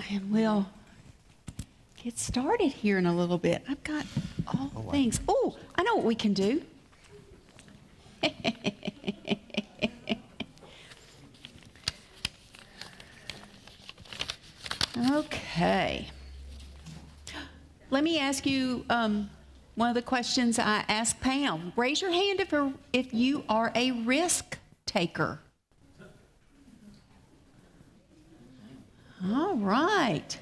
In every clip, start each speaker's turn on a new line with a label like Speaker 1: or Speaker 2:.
Speaker 1: And we'll get started here in a little bit. I've got all things. Oh, I know what we can do. Okay. Let me ask you one of the questions I asked Pam. Raise your hand if you are a risk taker. All right.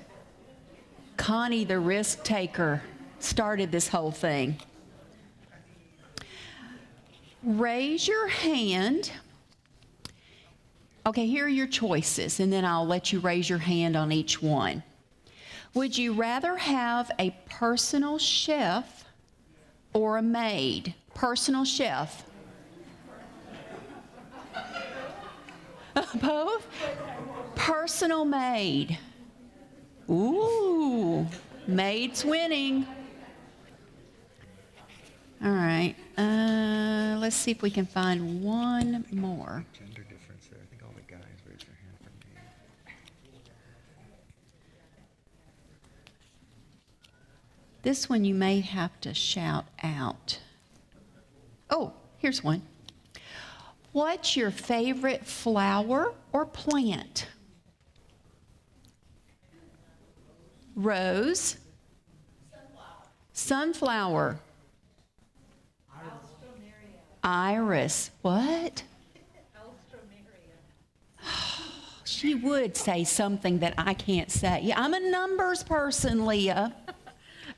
Speaker 1: Connie, the risk taker, started this whole thing. Raise your hand. Okay, here are your choices, and then I'll let you raise your hand on each one. Would you rather have a personal chef or a maid? Personal chef. Both? Personal maid. Ooh, maid's winning. All right, let's see if we can find one more.
Speaker 2: Gender difference there. I think all the guys raised their hand for me.
Speaker 1: This one you may have to shout out. Oh, here's one. What's your favorite flower or plant? Rose. Sunflower. Iris. What? She would say something that I can't say. Yeah, I'm a numbers person, Leah.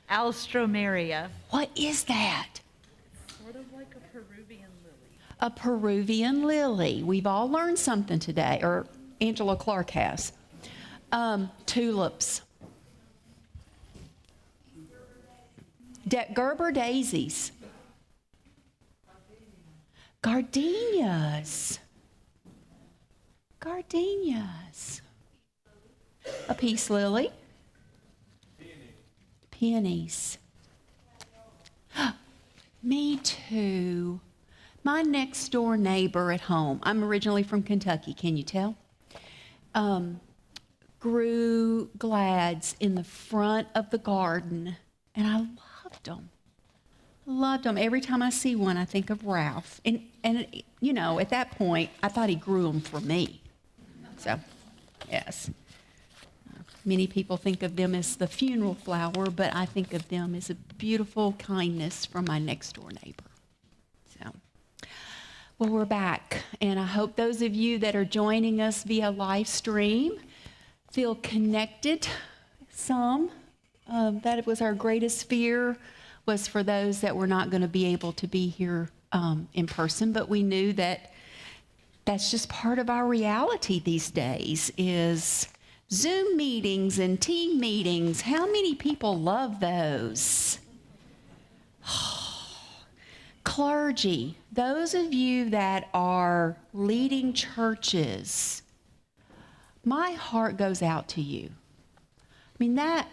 Speaker 3: Alstroemeria.
Speaker 1: What is that?
Speaker 3: Sort of like a Peruvian lily.
Speaker 1: A Peruvian lily. We've all learned something today, or Angela Clark has. Tulips. Gerber daisies. Gardenias. Gardenias. A peace lily. Peonies. Me too. My next door neighbor at home, I'm originally from Kentucky, can you tell? Grew glads in the front of the garden, and I loved them. Loved them. Every time I see one, I think of Ralph. And you know, at that point, I thought he grew them for me. So, yes. Many people think of them as the funeral flower, but I think of them as a beautiful kindness from my next door neighbor. So, well, we're back, and I hope those of you that are joining us via live stream feel connected some. That was our greatest fear, was for those that were not going to be able to be here in person, but we knew that that's just part of our reality these days, is Zoom meetings and team meetings. How many people love those? Clergy, those of you that are leading churches, my heart goes out to you. I mean, that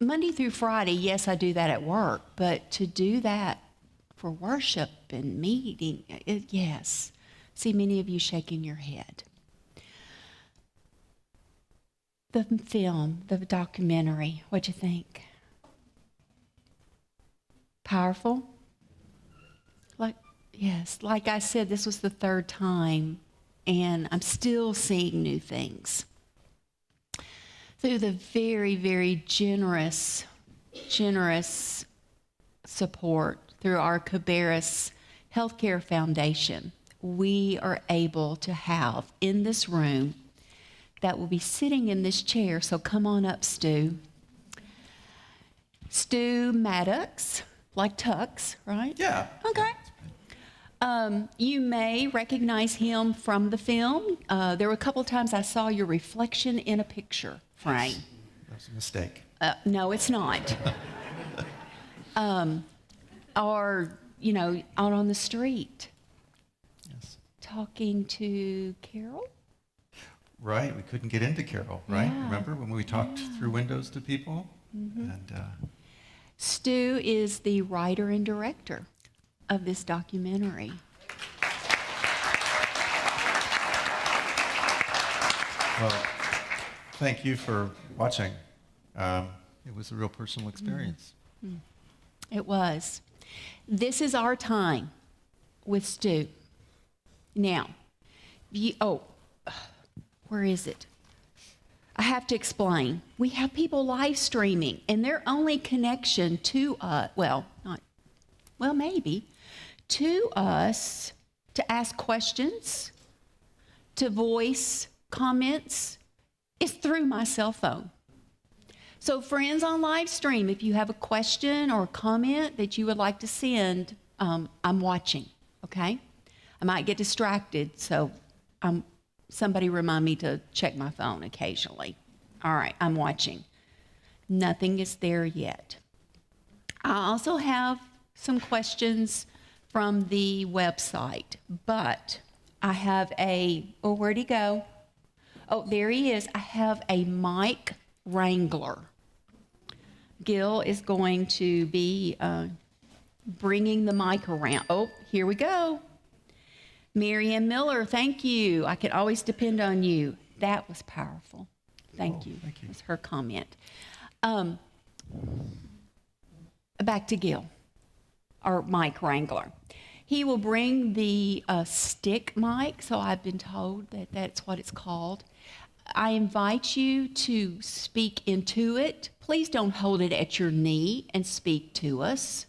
Speaker 1: Monday through Friday, yes, I do that at work, but to do that for worship and meeting, yes. See many of you shaking your head. The film, the documentary, what'd you think? Powerful? Yes, like I said, this was the third time, and I'm still seeing new things. Through the very, very generous support through our Cabarrus Healthcare Foundation, we are able to have in this room that will be sitting in this chair. So come on up, Stu. Stu Maddox, like Tux, right?
Speaker 2: Yeah.
Speaker 1: Okay. You may recognize him from the film. There were a couple of times I saw your reflection in a picture frame.
Speaker 2: That was a mistake.
Speaker 1: No, it's not. Or, you know, out on the street.
Speaker 2: Yes.
Speaker 1: Talking to Carol?
Speaker 2: Right. We couldn't get into Carol, right?
Speaker 1: Yeah.
Speaker 2: Remember when we talked through windows to people?
Speaker 1: Mm-hmm.
Speaker 2: And
Speaker 1: Stu is the writer and director of this documentary.
Speaker 2: well, thank you for watching. It was a real personal experience.
Speaker 1: It was. This is our time with Stu. Now, where is it? I have to explain. We have people live streaming, and their only connection to us, maybe, to us to ask questions, to voice comments, is through my cell phone. So friends on live stream, if you have a question or a comment that you would like to send, I'm watching, okay? I might get distracted, so somebody remind me to check my phone occasionally. All right, I'm watching. Nothing is there yet. I also have some questions from the website, but I have where'd he go? Oh, there he is. I have a mic wrangler. Gil is going to be bringing the mic around. Oh, here we go. Marianne Miller, thank you. I can always depend on you. That was powerful. Thank you.
Speaker 2: Thank you.
Speaker 1: That's her comment. Back to Gil, our mic wrangler. He will bring the stick mic, so I've been told that that's what it's called. I invite you to speak into it. Please don't hold it at your knee and speak to us.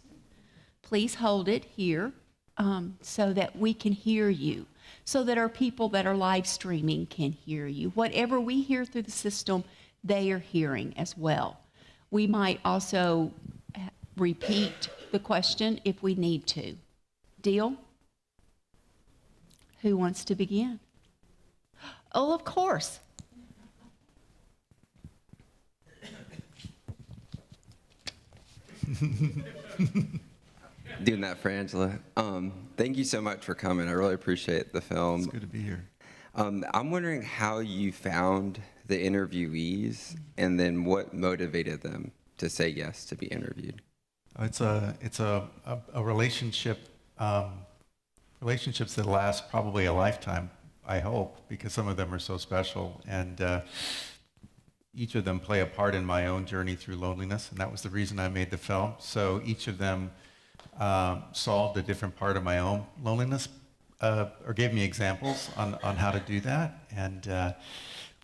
Speaker 1: Please hold it here so that we can hear you, so that our people that are live streaming can hear you. Whatever we hear through the system, they are hearing as well. We might also repeat the question if we need to. Deal? Who wants to begin? Oh, of course.
Speaker 4: Doing that for Angela. Thank you so much for coming. I really appreciate the film.
Speaker 2: It's good to be here.
Speaker 4: I'm wondering how you found the interviewees and then what motivated them to say yes to be interviewed.
Speaker 2: It's a relationship, relationships that last probably a lifetime, I hope, because some of them are so special. And each of them play a part in my own journey through loneliness, and that was the reason I made the film. So each of them solved a different part of my own loneliness, or gave me examples on how to do that. And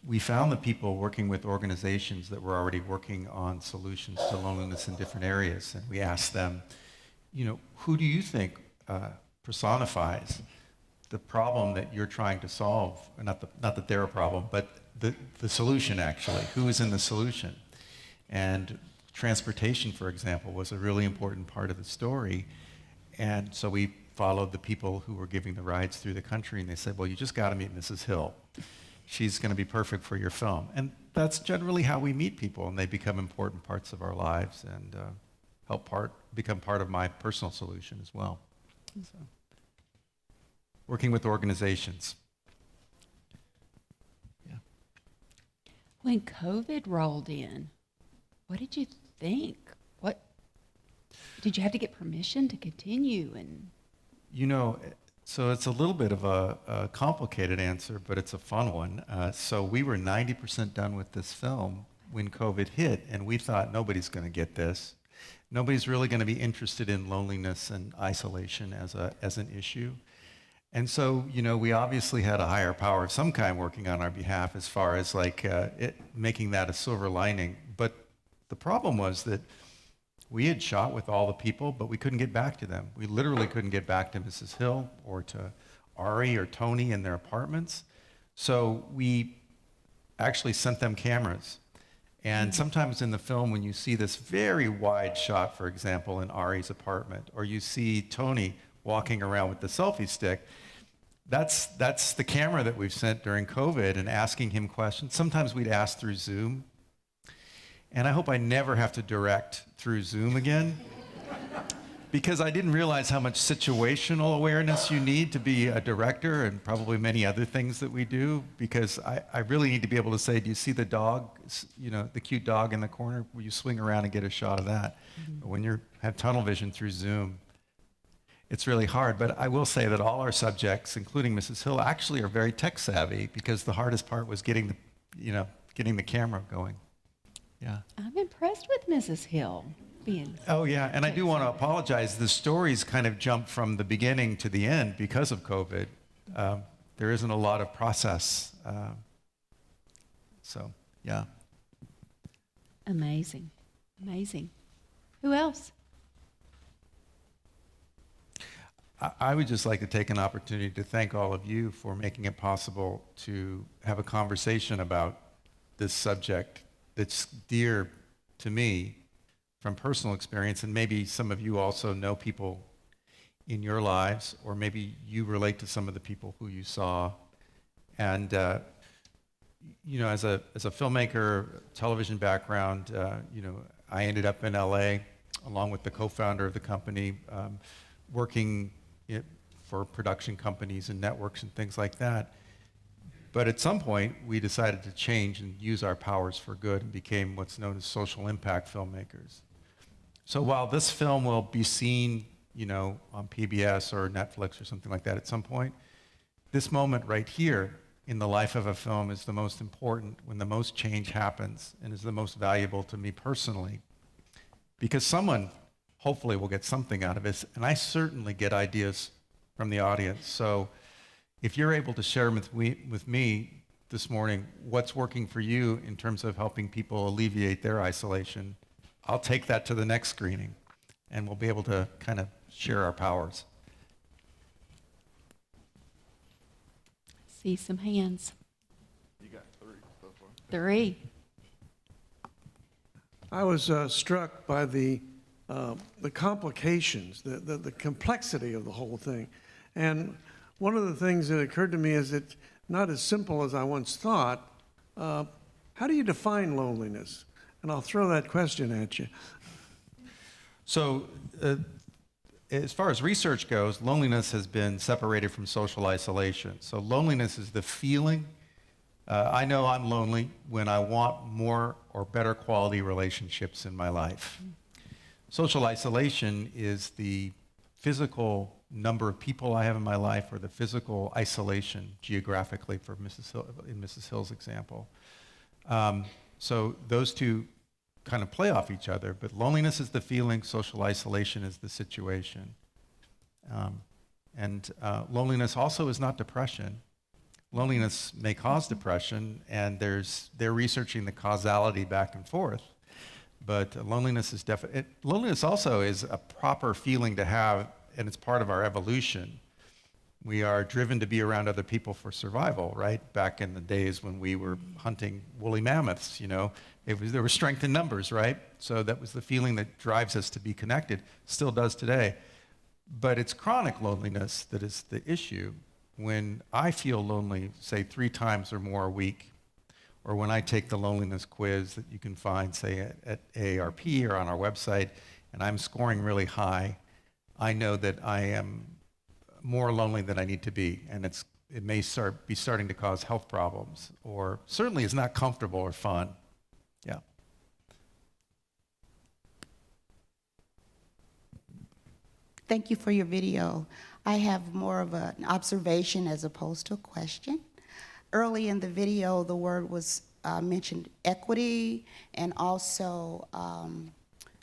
Speaker 2: we found the people working with organizations that were already working on solutions to loneliness in different areas. And we asked them, who do you think personifies the problem that you're trying to solve? Not that they're a problem, but the solution, actually. Who is in the solution? And transportation, for example, was a really important part of the story. And so we followed the people who were giving the rides through the country, and they said, well, you just got to meet Mrs. Hill. She's going to be perfect for your film. And that's generally how we meet people, and they become important parts of our lives and become part of my personal solution as well. So, working with organizations. Yeah.
Speaker 1: When COVID rolled in, what did you think? What did you have to get permission to continue? And
Speaker 2: so it's a little bit of a complicated answer, but it's a fun one. So we were 90% done with this film when COVID hit, and we thought nobody's going to get this. Nobody's really going to be interested in loneliness and isolation as an issue. And so, we obviously had a higher power of some kind working on our behalf as far as making that a silver lining. But the problem was that we had shot with all the people, but we couldn't get back to them. We literally couldn't get back to Mrs. Hill or to Ari or Tony in their apartments. So we actually sent them cameras. And sometimes in the film, when you see this very wide shot, for example, in Ari's apartment, or you see Tony walking around with the selfie stick, that's the camera that we've sent during COVID and asking him questions. Sometimes we'd ask through Zoom. And I hope I never have to direct through Zoom again, because I didn't realize how much situational awareness you need to be a director, and probably many other things that we do, because I really need to be able to say, do you see the dog, the cute dog in the corner? Will you swing around and get a shot of that? Mm-hmm. But when you have tunnel vision through Zoom, it's really hard. But I will say that all our subjects, including Mrs. Hill, actually are very tech savvy, because the hardest part was getting getting the camera going. Yeah.
Speaker 1: I'm impressed with Mrs. Hill being.
Speaker 2: Oh, yeah, and I do want to apologize. The stories kind of jump from the beginning to the end because of COVID. There isn't a lot of process. So, yeah.
Speaker 1: Amazing. Amazing. Who else?
Speaker 2: I would just like to take an opportunity to thank all of you for making it possible to have a conversation about this subject that's dear to me from personal experience, and maybe some of you also know people in your lives, or maybe you relate to some of the people who you saw. And you know, as a filmmaker, television background, you know, I ended up in LA along with the co-founder of the company, working for production companies and networks and things like that. But at some point, we decided to change and use our powers for good and became what's known as social impact filmmakers. So while this film will be seen, you know, on PBS or Netflix or something like that at some point, this moment right here in the life of a film is the most important, when the most change happens, and is the most valuable to me personally. Because someone hopefully will get something out of this, and I certainly get ideas from the audience. So if you're able to share with me this morning what's working for you in terms of helping people alleviate their isolation, I'll take that to the next screening, and we'll be able to kind of share our powers.
Speaker 1: See some hands.
Speaker 5: You got 3 so far.
Speaker 1: 3.
Speaker 6: I was struck by the complications, the complexity of the whole thing. And one of the things that occurred to me is it's not as simple as I once thought. How do you define loneliness? And I'll throw that question at you.
Speaker 2: So as far as research goes, loneliness has been separated from social isolation. So loneliness is the feeling. I know I'm lonely when I want more or better quality relationships in my life. Social isolation is the physical number of people I have in my life, or the physical isolation geographically for in Mrs. Hill's example. So those two kind of play off each other, but loneliness is the feeling, social isolation is the situation. And loneliness also is not depression. Loneliness may cause depression, and they're researching the causality back and forth. But loneliness is loneliness also is a proper feeling to have, and it's part of our evolution. We are driven to be around other people for survival, right? Back in the days when we were hunting woolly mammoths, you know, there was strength in numbers, right? So that was the feeling that drives us to be connected, still does today. But it's chronic loneliness that is the issue. When I feel lonely, say 3 times or more a week, or when I take the loneliness quiz that you can find, say, at AARP or on our website, and I'm scoring really high, I know that I am more lonely than I need to be, and it may be starting to cause health problems, or certainly is not comfortable or fun. Yeah.
Speaker 7: Thank you for your video. I have more of an observation as opposed to a question. Early in the video, the word was mentioned equity, and also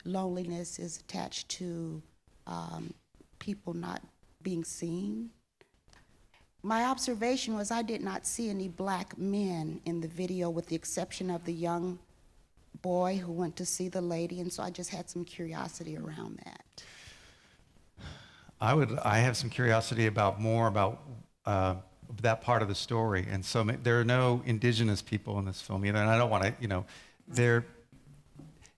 Speaker 7: loneliness is attached to people not being seen. My observation was I did not see any black men in the video, with the exception of the young boy who went to see the lady, and so I just had some curiosity around that.
Speaker 2: I have some curiosity about that part of the story, and so there are no indigenous people in this film either, and I don't want to,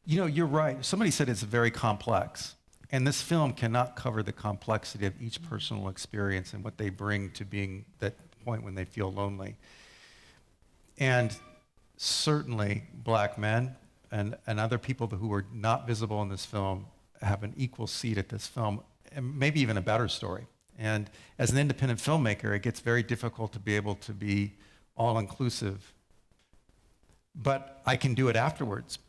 Speaker 2: you're right. Somebody said it's very complex, and this film cannot cover the complexity of each personal experience and what they bring to being that point when they feel lonely. And certainly black men and other people who are not visible in this film have an equal seat at this film, and maybe even a better story. And as an independent filmmaker, it gets very difficult to be able to be all-inclusive. But I can do it afterwards.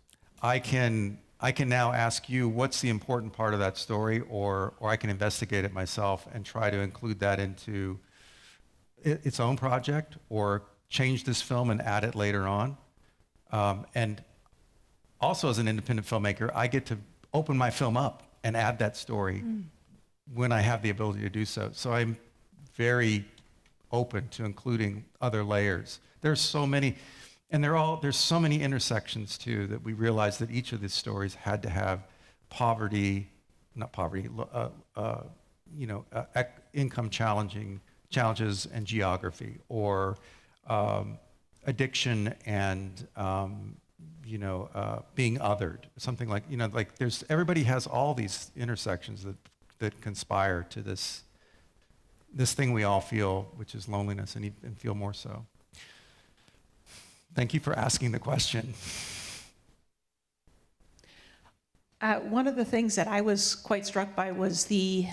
Speaker 2: I can now ask you, what's the important part of that story, or I can investigate it myself and try to include that into its own project, or change this film and add it later on. And also as an independent filmmaker, I get to open my film up and add that story when I have the ability to do so. So I'm very open to including other layers. There's so many, and there's so many intersections too, that we realized that each of these stories had to have income challenges and geography, or addiction and being othered, something like, everybody has all these intersections that conspire to this thing we all feel, which is loneliness, and feel more so. Thank you for asking the question.
Speaker 8: One of the things that I was quite struck by was the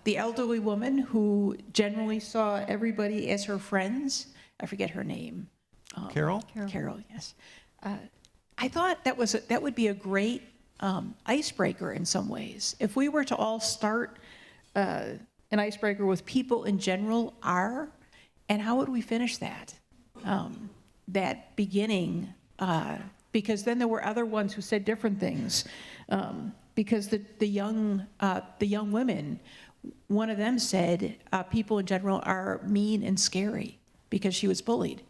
Speaker 8: elderly woman who generally saw everybody as her friends. I forget her name.
Speaker 2: Carol?
Speaker 8: Carol, yes. I thought that would be a great icebreaker in some ways. If we were to all start an icebreaker with people in general are, and how would we finish that? That beginning, because then there were other ones who said different things. Because the young women, one of them said people in general are mean and scary because she was bullied.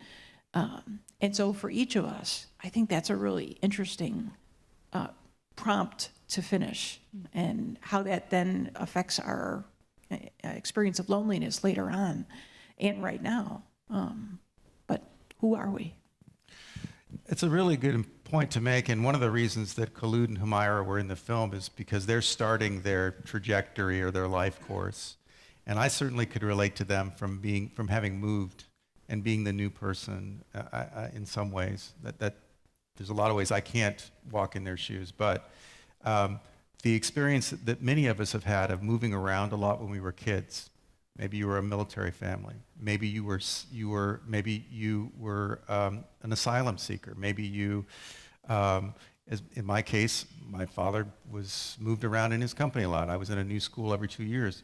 Speaker 8: And so for each of us, I think that's a really interesting prompt to finish, and how that then affects our experience of loneliness later on and right now. But who are we?
Speaker 2: It's a really good point to make, and one of the reasons that Khulud and Humaira were in the film is because they're starting their trajectory or their life course, and I certainly could relate to them from having moved and being the new person in some ways. That there's a lot of ways I can't walk in their shoes, but the experience that many of us have had of moving around a lot when we were kids. Maybe you were a military family. Maybe you were an asylum seeker. Maybe you, as in my case, my father was moved around in his company a lot. I was in a new school every 2 years.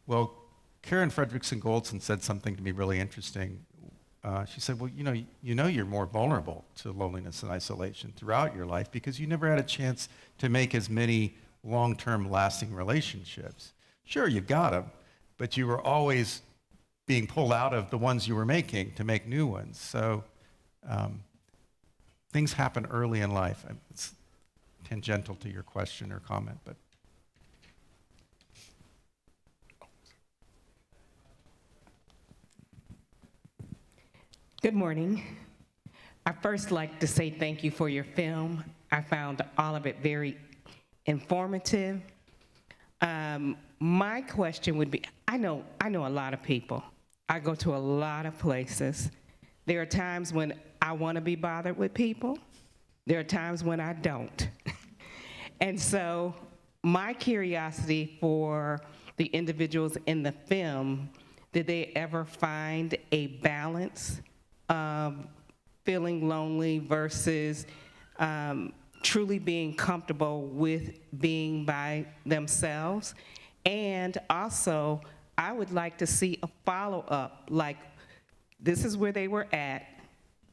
Speaker 2: Well, Karen Fredrickson Goldson said something to me really interesting. She said, well, you're more vulnerable to loneliness and isolation throughout your life because you never had a chance to make as many long-term lasting relationships. Sure, you've got them, but you were always being pulled out of the ones you were making to make new ones. So things happen early in life. It's tangential to your question or comment, but.
Speaker 9: Good morning. I first like to say thank you for your film. I found all of it very informative. My question would be, I know a lot of people. I go to a lot of places. There are times when I want to be bothered with people. There are times when I don't. And so my curiosity for the individuals in the film, did they ever find a balance of feeling lonely versus truly being comfortable with being by themselves? And also, I would like to see a follow-up, like, this is where they were at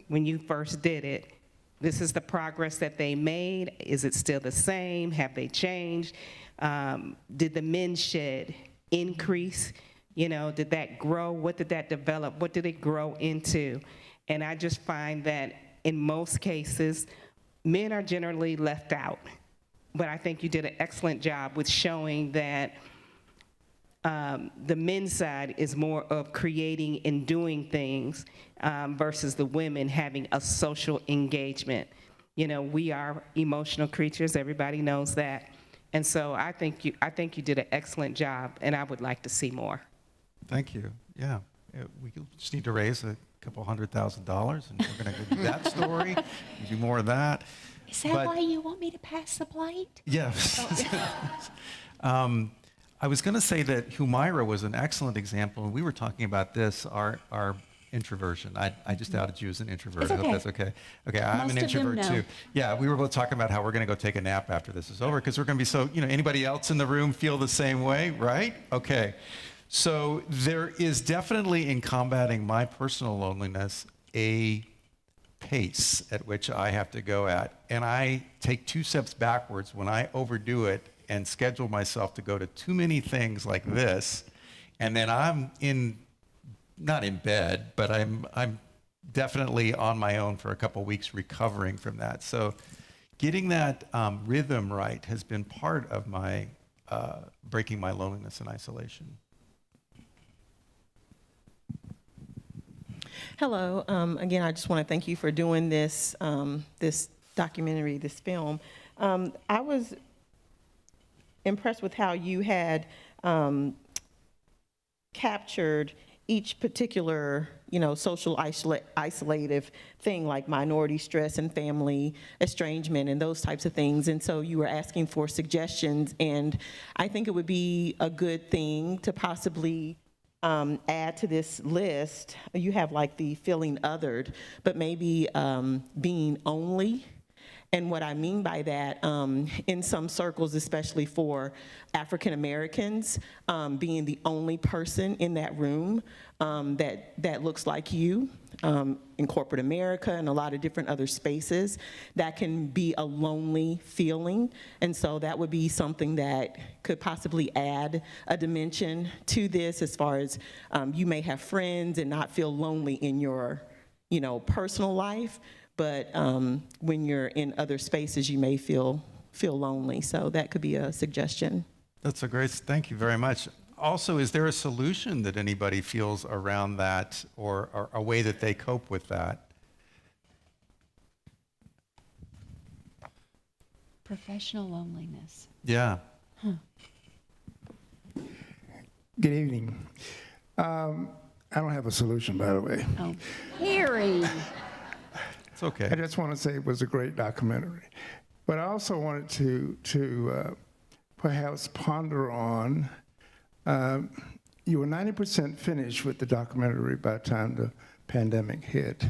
Speaker 9: when you first did it. This is the progress that they made. Is it still the same? Have they changed? Did the men shed increase? Did that grow? What did that develop? What did it grow into? And I just find that in most cases, men are generally left out. But I think you did an excellent job with showing that the men's side is more of creating and doing things versus the women having a social engagement. We are emotional creatures. Everybody knows that. And so I think you did an excellent job, and I would like to see more.
Speaker 2: Thank you. Yeah, we just need to raise a couple $100,000, and we're going to do that story, do more of that.
Speaker 1: Is that why you want me to pass the plate?
Speaker 2: Yes. I was going to say that Humaira was an excellent example, and we were talking about this, our introversion. I just outed you as an introvert.
Speaker 1: It's okay.
Speaker 2: I hope that's okay. Okay, I'm
Speaker 1: Most
Speaker 2: an
Speaker 1: of them
Speaker 2: introvert
Speaker 1: know.
Speaker 2: too. Yeah, we were both talking about how we're going to go take a nap after this is over because we're going to be so, anybody else in the room feel the same way, right? Okay. So there is definitely in combating my personal loneliness a pace at which I have to go at. And I take 2 steps backwards when I overdo it and schedule myself to go to too many things like this. And then I'm not in bed, but I'm definitely on my own for a couple weeks recovering from that. So getting that rhythm right has been part of my breaking my loneliness and isolation.
Speaker 10: Hello. Again, I just want to thank you for doing this this documentary, this film. I was impressed with how you had captured each particular, social isolative thing like minority stress and family estrangement and those types of things. And so you were asking for suggestions, and I think it would be a good thing to possibly add to this list. You have like the feeling othered, but maybe being only. And what I mean by that, in some circles, especially for African Americans, being the only person in that room that looks like you, in corporate America and a lot of different other spaces, that can be a lonely feeling. And so that would be something that could possibly add a dimension to this, as far as you may have friends and not feel lonely in your personal life, but when you're in other spaces, you may feel lonely. So that could be a suggestion.
Speaker 2: That's a great, thank you very much. Also, is there a solution that anybody feels around that, or a way that they cope with that?
Speaker 1: Professional loneliness.
Speaker 2: Yeah.
Speaker 11: Good evening. I don't have a solution, by the way.
Speaker 1: Oh, Harry.
Speaker 2: It's okay.
Speaker 11: I just want to say it was a great documentary. But I also wanted to perhaps ponder on, you were 90% finished with the documentary by the time the pandemic hit.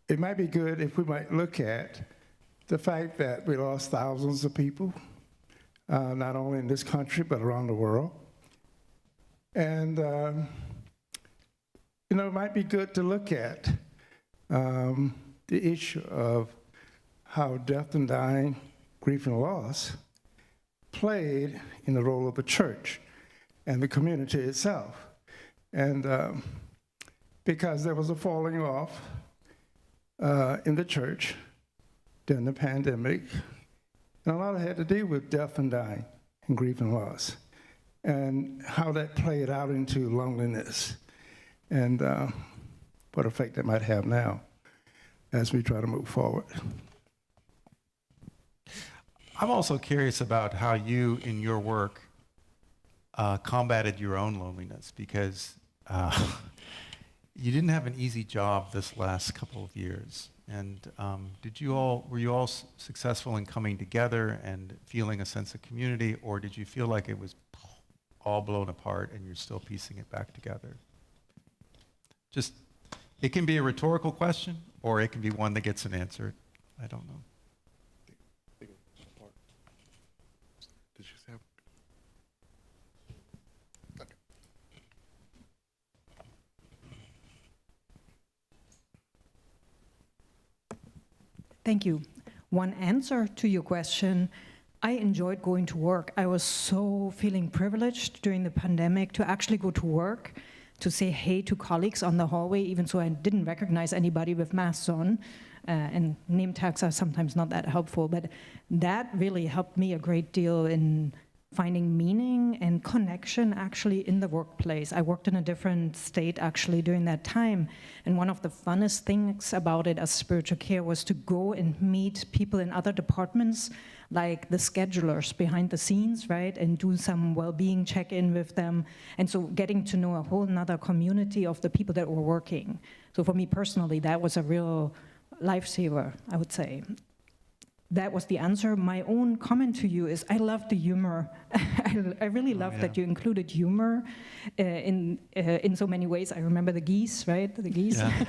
Speaker 11: It might be good if we might look at the fact that we lost thousands of people, not only in this country, but around the world. And it might be good to look at the issue of how death and dying, grief and loss played in the role of the church and the community itself. And because there was a falling off in the church during the pandemic, and a lot of it had to do with death and dying and grief and loss, and how that played out into loneliness, and what effect that might have now as we try to move forward.
Speaker 2: I'm also curious about how you, in your work, combated your own loneliness, because you didn't have an easy job this last couple of years. And were you all successful in coming together and feeling a sense of community, or did you feel like it was all blown apart and you're still piecing it back together? It can be a rhetorical question, or it can be one that gets an answer. I don't know.
Speaker 5: Did you say? Okay.
Speaker 12: Thank you. One answer to your question: I enjoyed going to work. I was so feeling privileged during the pandemic to actually go to work, to say hey to colleagues on the hallway, even so I didn't recognize anybody with masks on. And name tags are sometimes not that helpful, but that really helped me a great deal in finding meaning and connection actually in the workplace. I worked in a different state actually during that time, and one of the funnest things about it as spiritual care was to go and meet people in other departments, like the schedulers behind the scenes, right, and do some well-being check-in with them, and so getting to know a whole nother community of the people that were working. So for me personally, that was a real lifesaver, I would say. That was the answer. My own comment to you is I love the humor. I really love that you included humor in so many ways. I remember the geese, right? The geese. Yeah.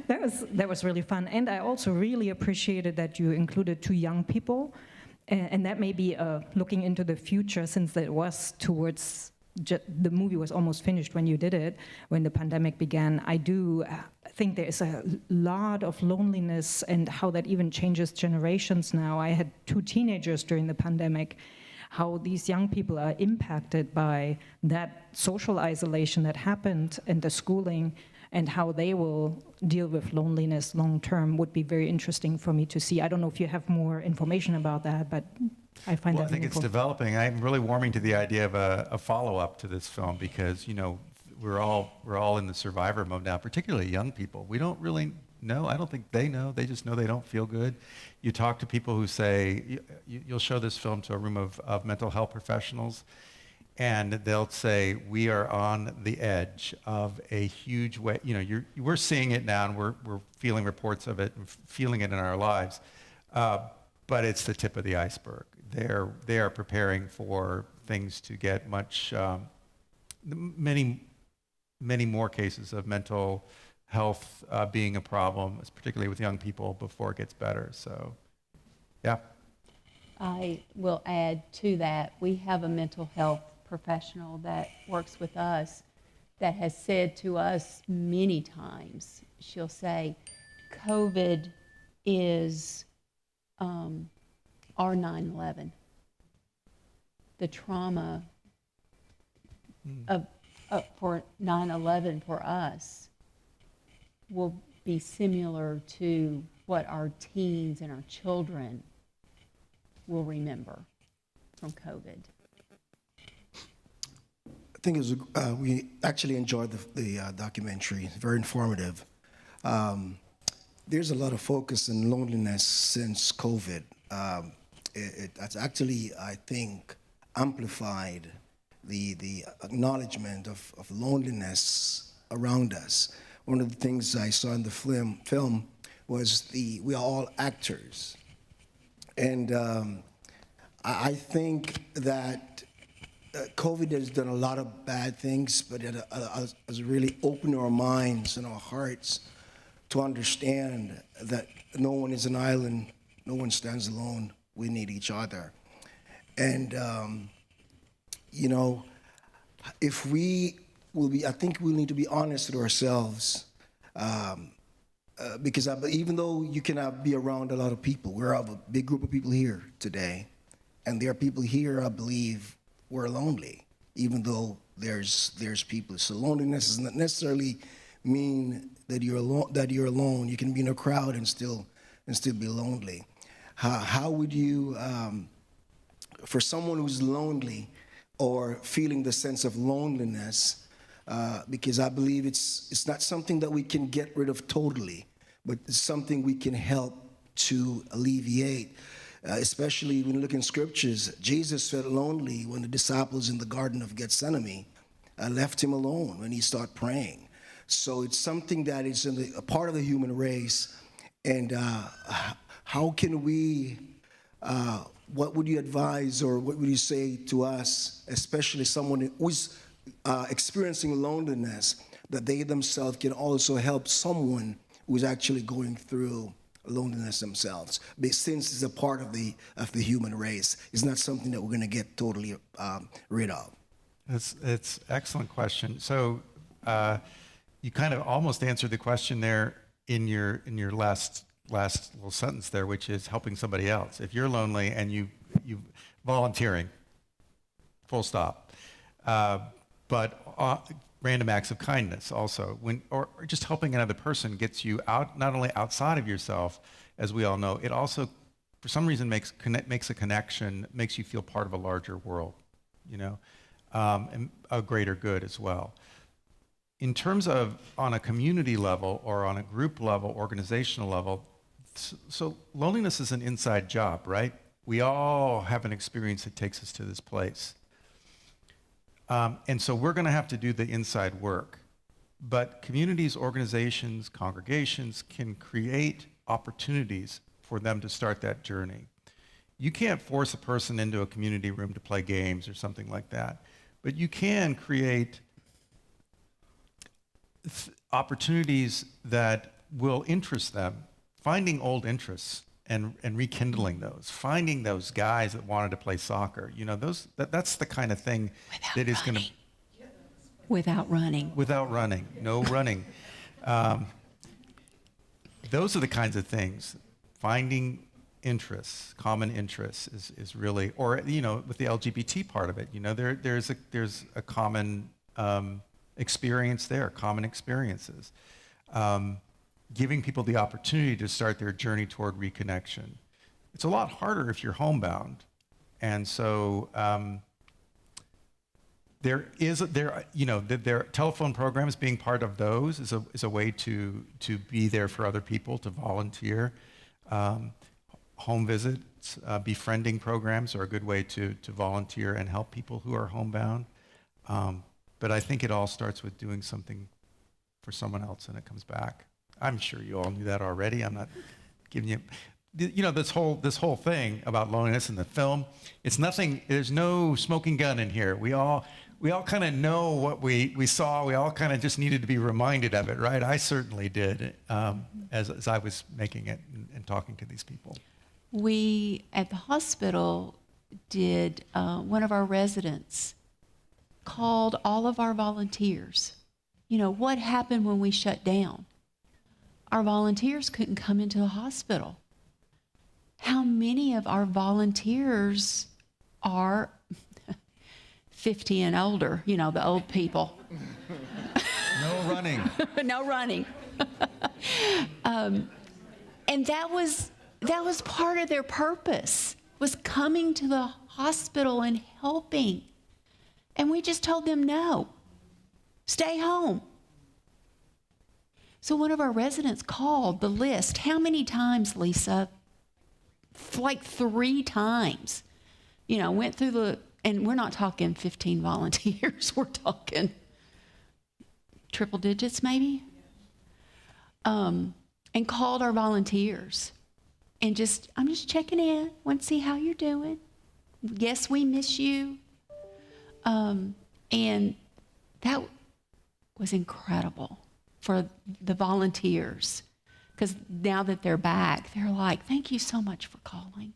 Speaker 12: that was really fun. And I also really appreciated that you included 2 young people. And that may be looking into the future, since it was towards the movie was almost finished when you did it, when the pandemic began. I do think there is a lot of loneliness and how that even changes generations now. I had 2 teenagers during the pandemic, how these young people are impacted by that social isolation that happened and the schooling, and how they will deal with loneliness long term would be very interesting for me to see. I don't know if you have more information about that, but I find
Speaker 2: Well,
Speaker 12: that
Speaker 2: I think
Speaker 12: meaningful.
Speaker 2: it's developing. I'm really warming to the idea of a follow-up to this film because, you know, we're all in the survivor mode now, particularly young people. We don't really know. I don't think they know. They just know they don't feel good. You talk to people who say, you'll show this film to a room of mental health professionals, and they'll say, we are on the edge of a huge way. You know, we're seeing it now, and we're feeling reports of it and feeling it in our lives. But it's the tip of the iceberg. They are preparing for things to get many more cases of mental health being a problem, particularly with young people, before it gets better. So, yeah.
Speaker 1: I will add to that, we have a mental health professional that works with us that has said to us many times, she'll say, COVID is our 9/11. The trauma for 9/11 for us will be similar to what our teens and our children will remember from COVID.
Speaker 13: I think it was, we actually enjoyed the documentary, very informative. There's a lot of focus on loneliness since COVID. That's actually, I think, amplified the acknowledgement of loneliness around us. One of the things I saw in the film was we are all actors. And I think that COVID has done a lot of bad things, but it has really opened our minds and our hearts to understand that no one is an island, no one stands alone. We need each other. And, you know, if we will be, I think we need to be honest with ourselves, because even though you cannot be around a lot of people, we're of a big group of people here today, and there are people here, I believe, who are lonely, even though there's people. So loneliness does not necessarily mean that you're alone. You can be in a crowd and still be lonely. How would you, for someone who's lonely or feeling the sense of loneliness, because I believe it's not something that we can get rid of totally, but it's something we can help to alleviate. Especially when you look in scriptures, Jesus felt lonely when the disciples in the Garden of Gethsemane left him alone when he started praying. So it's something that is a part of the human race. And how can we, what would you advise or what would you say to us, especially someone who's experiencing loneliness, that they themselves can also help someone who's actually going through loneliness themselves, but since it's a part of the human race, it's not something that we're going to get totally rid of.
Speaker 2: It's an excellent question. So you kind of almost answered the question there in your last little sentence there, which is helping somebody else. If you're lonely and you volunteering, full stop. But random acts of kindness also, or just helping another person gets you out, not only outside of yourself, as we all know, it also, for some reason, makes a connection, makes you feel part of a larger world, you know, and a greater good as well. In terms of on a community level or on a group level, organizational level, so loneliness is an inside job, right? We all have an experience that takes us to this place. And so we're going to have to do the inside work. But communities, organizations, congregations can create opportunities for them to start that journey. You can't force a person into a community room to play games or something like that. But you can create opportunities that will interest them, finding old interests and rekindling those, finding those guys that wanted to play soccer. You know, that's the kind of thing that is going to
Speaker 1: Without running.
Speaker 2: Without running, no running. Those are the kinds of things. Finding interests, common interests is really, or, you know, with the LGBT part of it, you know, there's a common experience there, common experiences. Giving people the opportunity to start their journey toward reconnection. It's a lot harder if you're homebound. And so there telephone programs, being part of those is a way to be there for other people, to volunteer. Home visits, befriending programs are a good way to volunteer and help people who are homebound. But I think it all starts with doing something for someone else and it comes back. I'm sure you all knew that already. I'm not giving you, you know, this whole thing about loneliness in the film. It's nothing, there's no smoking gun in here. We all kind of know what we saw. We all kind of just needed to be reminded of it, right? I certainly did as I was making it and talking to these people.
Speaker 1: We, at the hospital, did, one of our residents called all of our volunteers. You know, what happened when we shut down? Our volunteers couldn't come into the hospital. How many of our volunteers are 50 and older, you know, the old people?
Speaker 2: No running.
Speaker 1: No running. And that was part of their purpose, was coming to the hospital and helping. And we just told them, no, stay home. So one of our residents called the list. How many times, Lisa? Like 3 times. You know, went through and we're not talking 15 volunteers. We're talking triple digits maybe. And called our volunteers. And I'm just checking in, want to see how you're doing. Yes, we miss you. And that was incredible for the volunteers, because now that they're back, they're like, thank you so much for calling.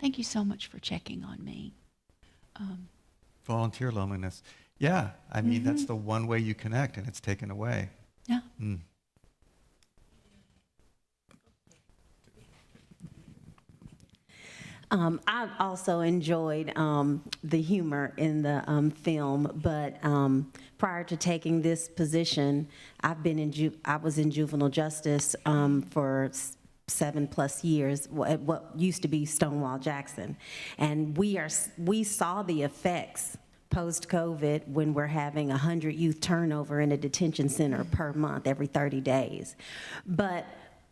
Speaker 1: Thank you so much for checking on me.
Speaker 2: Volunteer loneliness. Yeah, I mean, that's the one way you connect, and it's taken away.
Speaker 1: Yeah.
Speaker 14: I also enjoyed the humor in the film, but prior to taking this position, I was in juvenile justice for 7+ years at what used to be Stonewall Jackson, and we saw the effects post-COVID when we're having 100 youth turnover in a detention center per month every 30 days, but.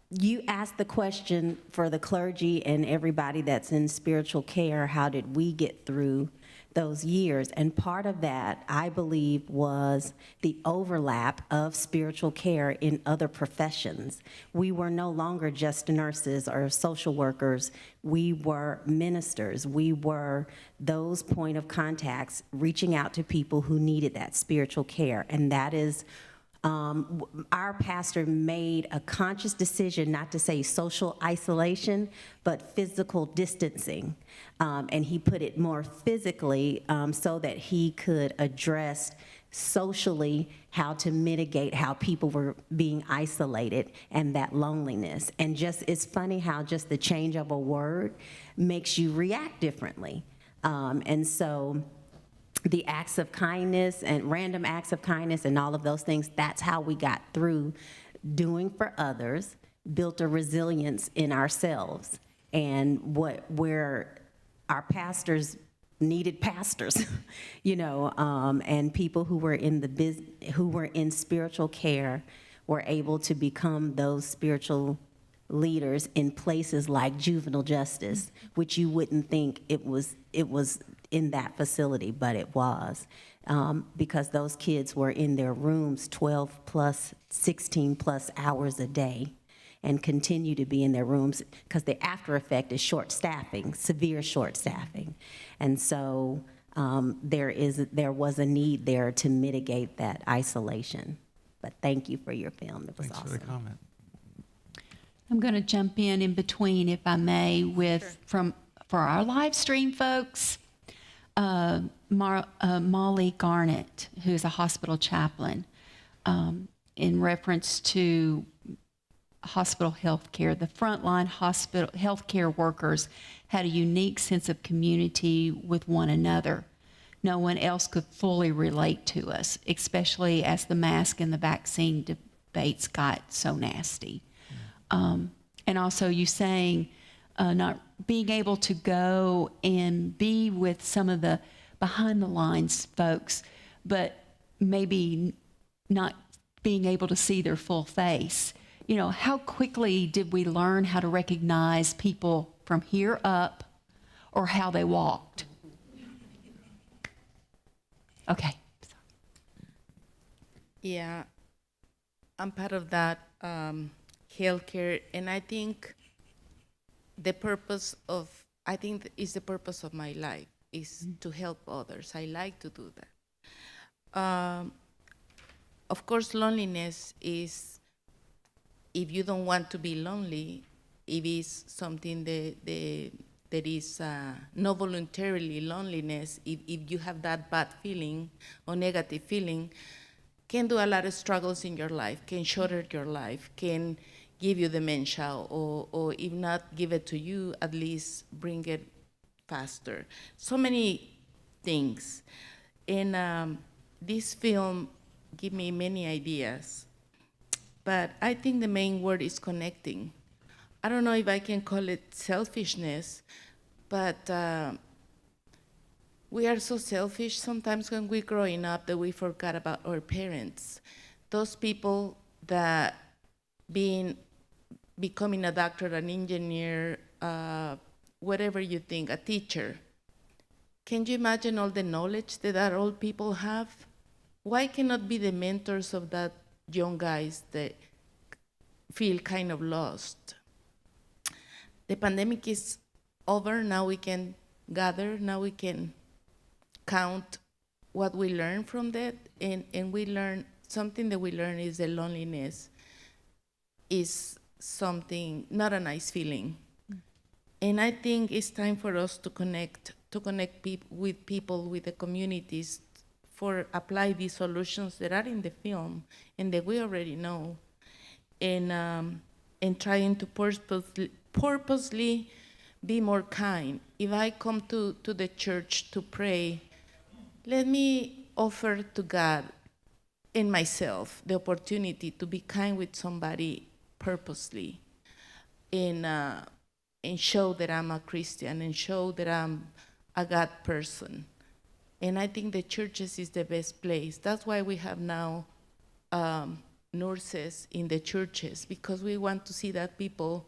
Speaker 14: You asked the question for the clergy and everybody that's in spiritual care, how did we get through those years? And part of that, I believe, was the overlap of spiritual care in other professions. We were no longer just nurses or social workers. We were ministers. We were those point of contacts reaching out to people who needed that spiritual care. And that is our pastor made a conscious decision not to say social isolation, but physical distancing. And he put it more physically so that he could address socially how to mitigate how people were being isolated and that loneliness. And just, it's funny how just the change of a word makes you react differently. And so, the acts of kindness and random acts of kindness and all of those things, that's how we got through doing for others, built a resilience in ourselves. And where our pastors needed pastors, you know, and people who were who were in spiritual care were able to become those spiritual leaders in places like juvenile justice, which you wouldn't think it was in that facility, but it was, because those kids were in their rooms 12+, 16+ hours a day and continue to be in their rooms because the after effect is short staffing, severe short staffing. And so there was a need there to mitigate that isolation. But thank you for your film. It was
Speaker 2: Thanks
Speaker 14: awesome.
Speaker 2: for the comment.
Speaker 1: I'm going to jump in between, if I may, with for our live stream folks. Molly Garnett, who is a hospital chaplain, in reference to hospital health care. The frontline hospital healthcare workers had a unique sense of community with one another. No one else could fully relate to us, especially as the mask and the vaccine debates got so nasty. And also you saying not being able to go and be with some of the behind the lines folks, but maybe not being able to see their full face. You know, how quickly did we learn how to recognize people from here up or how they walked? Okay.
Speaker 3: Yeah, I'm part of that healthcare, and I think the purpose of my life is to help others. I like to do that. Of course, loneliness is, if you don't want to be lonely, it is something that is not voluntarily loneliness. If you have that bad feeling or negative feeling, can do a lot of struggles in your life, can shorten your life, can give you dementia, or if not give it to you, at least bring it faster. So many things. And this film gave me many ideas, but I think the main word is connecting. I don't know if I can call it selfishness, but we are so selfish sometimes when we're growing up that we forgot about our parents. Those people that becoming a doctor, an engineer, whatever you think, a teacher. Can you imagine all the knowledge that old people have? Why cannot be the mentors of that young guys that feel kind of lost? The pandemic is over, now we can gather, now we can count what we learned from that, and we learn, something that we learn is that loneliness is something, not a nice feeling. And I think it's time for us to connect with people, with the communities, for apply these solutions that are in the film and that we already know, and trying to purposely be more kind. If I come to the church to pray, let me offer to God and myself the opportunity to be kind with somebody purposely, and show that I'm a Christian, and show that I'm a God person. And I think the churches is the best place. That's why we have now nurses in the churches, because we want to see that people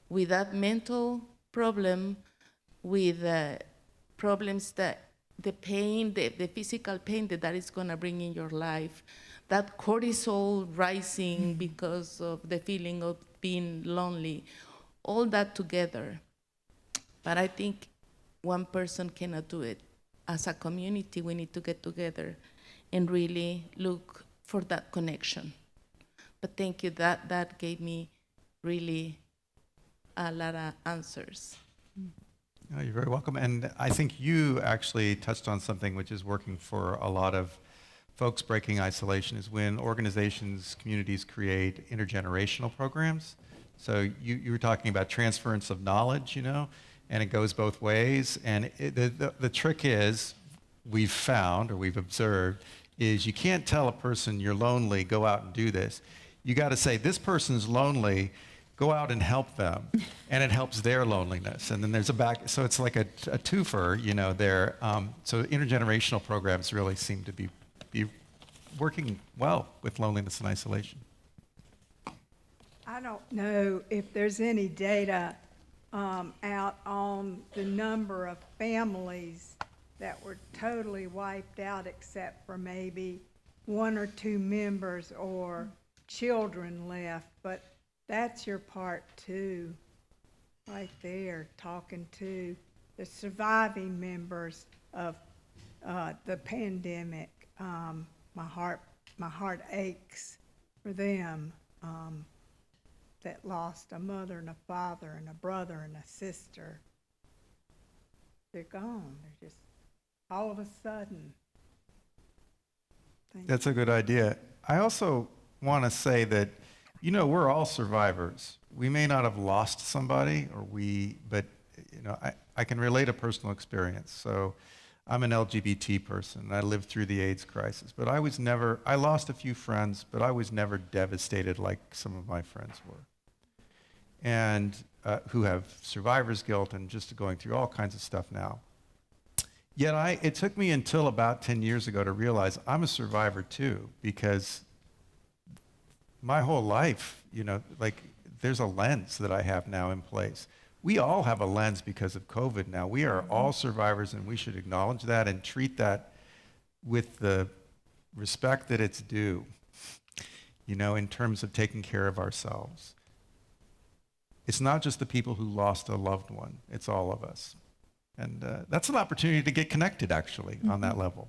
Speaker 3: with that mental problem, with problems that the pain, the physical pain that is gonna bring in your life, that cortisol rising because of the feeling of being lonely, all that together. But I think one person cannot do it. As a community, we need to get together and really look for that connection. But thank you, that gave me really a lot of answers.
Speaker 2: Oh, you're very welcome. And I think you actually touched on something which is working for a lot of folks breaking isolation, is when organizations, communities create intergenerational programs. So you were talking about transference of knowledge, you know, and it goes both ways. And the trick is, we've found, or we've observed, is you can't tell a person you're lonely, go out and do this. You got to say, this person's lonely, go out and help them, and it helps their loneliness. And then there's so it's like a twofer, you know, there. So intergenerational programs really seem to be working well with loneliness and isolation.
Speaker 15: I don't know if there's any data out on the number of families that were totally wiped out, except for maybe one or two members or children left, but that's your part two, right there, talking to the surviving members of the pandemic. My heart aches for them that lost a mother and a father and a brother and a sister. They're gone. They're just all of a sudden.
Speaker 2: That's a good idea. I also want to say that, we're all survivors. We may not have lost somebody, but I can relate a personal experience. So I'm an LGBT person. I lived through the AIDS crisis, but I lost a few friends, but I was never devastated like some of my friends were. And who have survivor's guilt and just going through all kinds of stuff now. Yet it took me until about 10 years ago to realize I'm a survivor too, because my whole life, there's a lens that I have now in place. We all have a lens because of COVID now. We are all survivors, and we should acknowledge that and treat that with the respect that it's due, in terms of taking care of ourselves. It's not just the people who lost a loved one, it's all of us. And that's an opportunity to get connected, actually, on that level.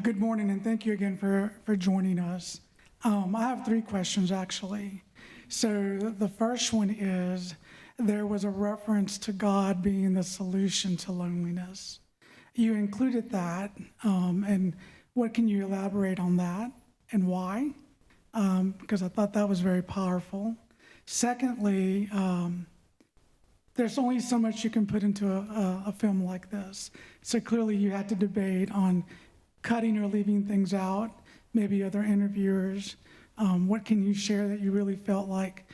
Speaker 16: Good morning, and thank you again for joining us. I have 3 questions, actually. So the first one is, there was a reference to God being the solution to loneliness. You included that, and what can you elaborate on that, and why? Because I thought that was very powerful. Secondly, there's only so much you can put into a film like this. So clearly you had to debate on cutting or leaving things out, maybe other interviewers. What can you share that you really felt like,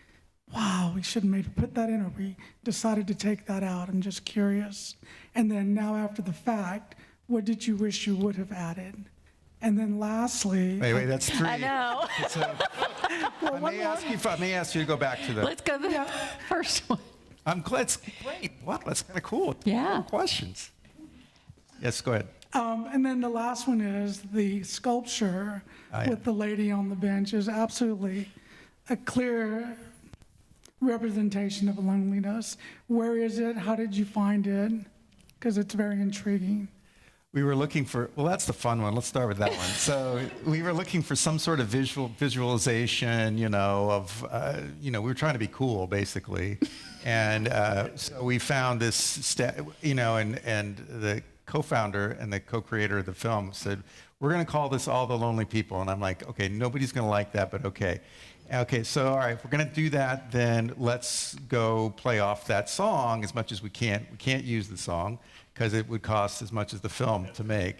Speaker 16: wow, we should maybe put that in, or we decided to take that out? I'm just curious. And then now after the fact, what did you wish you would have added? And then lastly...
Speaker 2: Wait, that's 3.
Speaker 1: I know.
Speaker 2: I may ask you to go back to the...
Speaker 1: Let's go to the first one.
Speaker 2: I'm glad. It's great. Wow, that's kind of cool.
Speaker 1: Yeah.
Speaker 2: Questions. Yes, go ahead.
Speaker 16: And then the last one is the sculpture with the lady on the bench is absolutely a clear representation of loneliness. Where is it? How did you find it? Because it's very intriguing.
Speaker 2: We were looking for, well, that's the fun one. Let's start with that one. So we were looking for some sort of visualization, we were trying to be cool, basically. And so we found this, and the co-founder and the co-creator of the film said, we're going to call this All the Lonely People. And I'm like, okay, nobody's going to like that, but okay. Okay, so all right, if we're going to do that, then let's go play off that song as much as we can. We can't use the song because it would cost as much as the film to make,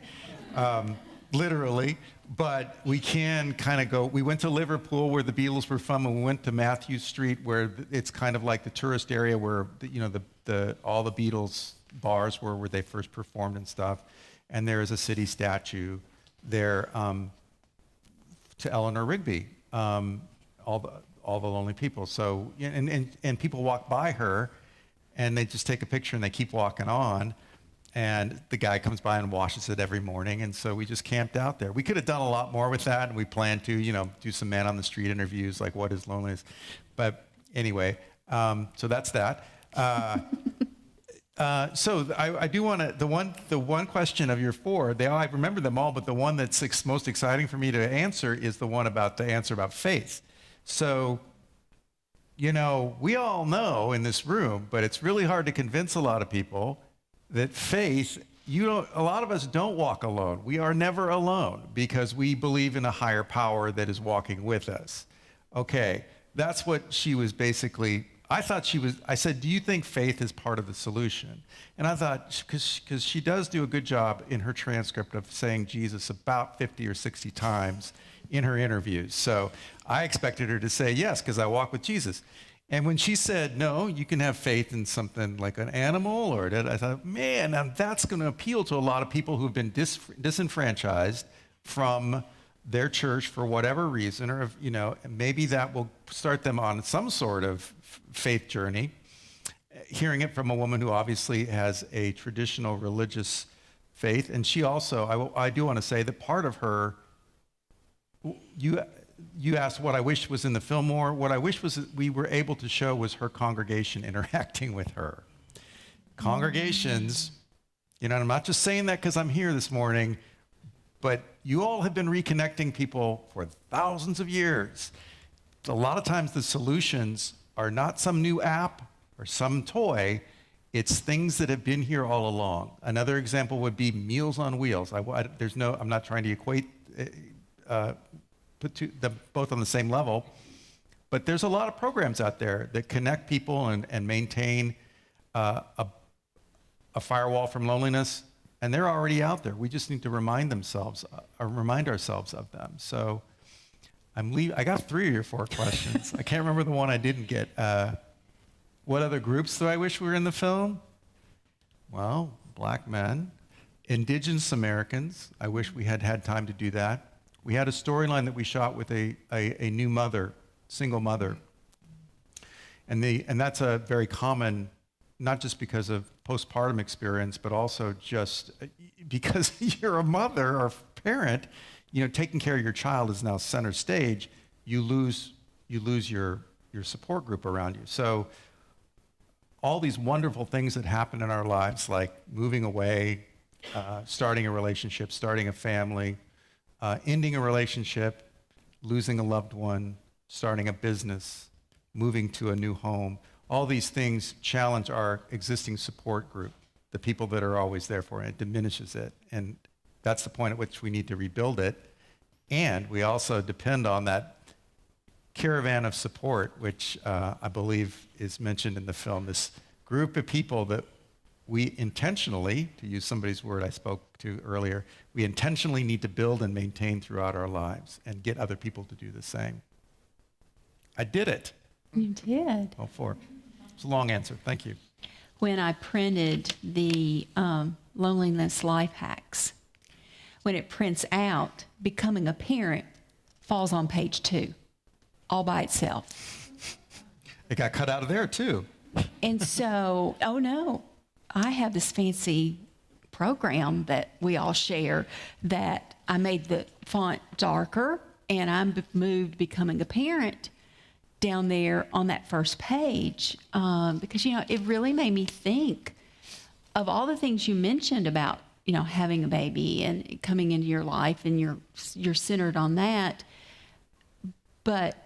Speaker 2: literally. But we can kind of go, we went to Liverpool where the Beatles were from, and we went to Matthew Street where it's kind of like the tourist area where, all the Beatles bars were where they first performed and stuff. And there is a city statue there to Eleanor Rigby, all the lonely people. So, and people walk by her and they just take a picture and they keep walking on. And the guy comes by and washes it every morning. And so we just camped out there. We could have done a lot more with that, and we planned to, do some man on the street interviews, like what is loneliness. But anyway, so that's that. So I do want to, the one question of your 4, I remember them all, but the one that's most exciting for me to answer is the one about faith. So, we all know in this room, but it's really hard to convince a lot of people that faith, a lot of us don't walk alone. We are never alone because we believe in a higher power that is walking with us. Okay, that's what she was basically, I said, do you think faith is part of the solution? And I thought, because she does do a good job in her transcript of saying Jesus about 50 or 60 times in her interviews. So I expected her to say yes, because I walk with Jesus. And when she said, no, you can have faith in something like an animal, I thought, man, now that's going to appeal to a lot of people who've been disenfranchised from their church for whatever reason, or, maybe that will start them on some sort of faith journey. Hearing it from a woman who obviously has a traditional religious faith. And she also, I do want to say that part of her, you asked what I wish was in the film more. What I wish was that we were able to show was her congregation interacting with her. Congregations, and I'm not just saying that because I'm here this morning, but you all have been reconnecting people for thousands of years. A lot of times the solutions are not some new app or some toy. It's things that have been here all along. Another example would be Meals on Wheels. I'm not trying to equate, put them both on the same level, but there's a lot of programs out there that connect people and maintain a firewall from loneliness, and they're already out there. We just need to remind ourselves of them. So I got 3 or 4 questions. I can't remember the one I didn't get. What other groups do I wish were in the film? Well, Black men, Indigenous Americans. I wish we had had time to do that. We had a storyline that we shot with a new mother, single mother. And that's a very common, not just because of postpartum experience, but also just because you're a mother or parent, taking care of your child is now center stage. You lose your support group around you. So all these wonderful things that happen in our lives, like moving away, starting a relationship, starting a family, ending a relationship, losing a loved one, starting a business, moving to a new home, all these things challenge our existing support group, the people that are always there for it. It diminishes it. And that's the point at which we need to rebuild it. And we also depend on that caravan of support, which I believe is mentioned in the film, this group of people that we intentionally, to use somebody's word I spoke to earlier, we intentionally need to build and maintain throughout our lives and get other people to do the same. I did it.
Speaker 1: You did.
Speaker 2: All 4. It's a long answer. Thank you.
Speaker 1: When I printed the loneliness life hacks, when it prints out, becoming a parent falls on page 2. All by itself.
Speaker 2: It got cut out of there too.
Speaker 1: And so, oh no, I have this fancy program that we all share that I made the font darker, and I moved becoming a parent down there on that first page because, it really made me think of all the things you mentioned about, having a baby and coming into your life, and you're centered on that. But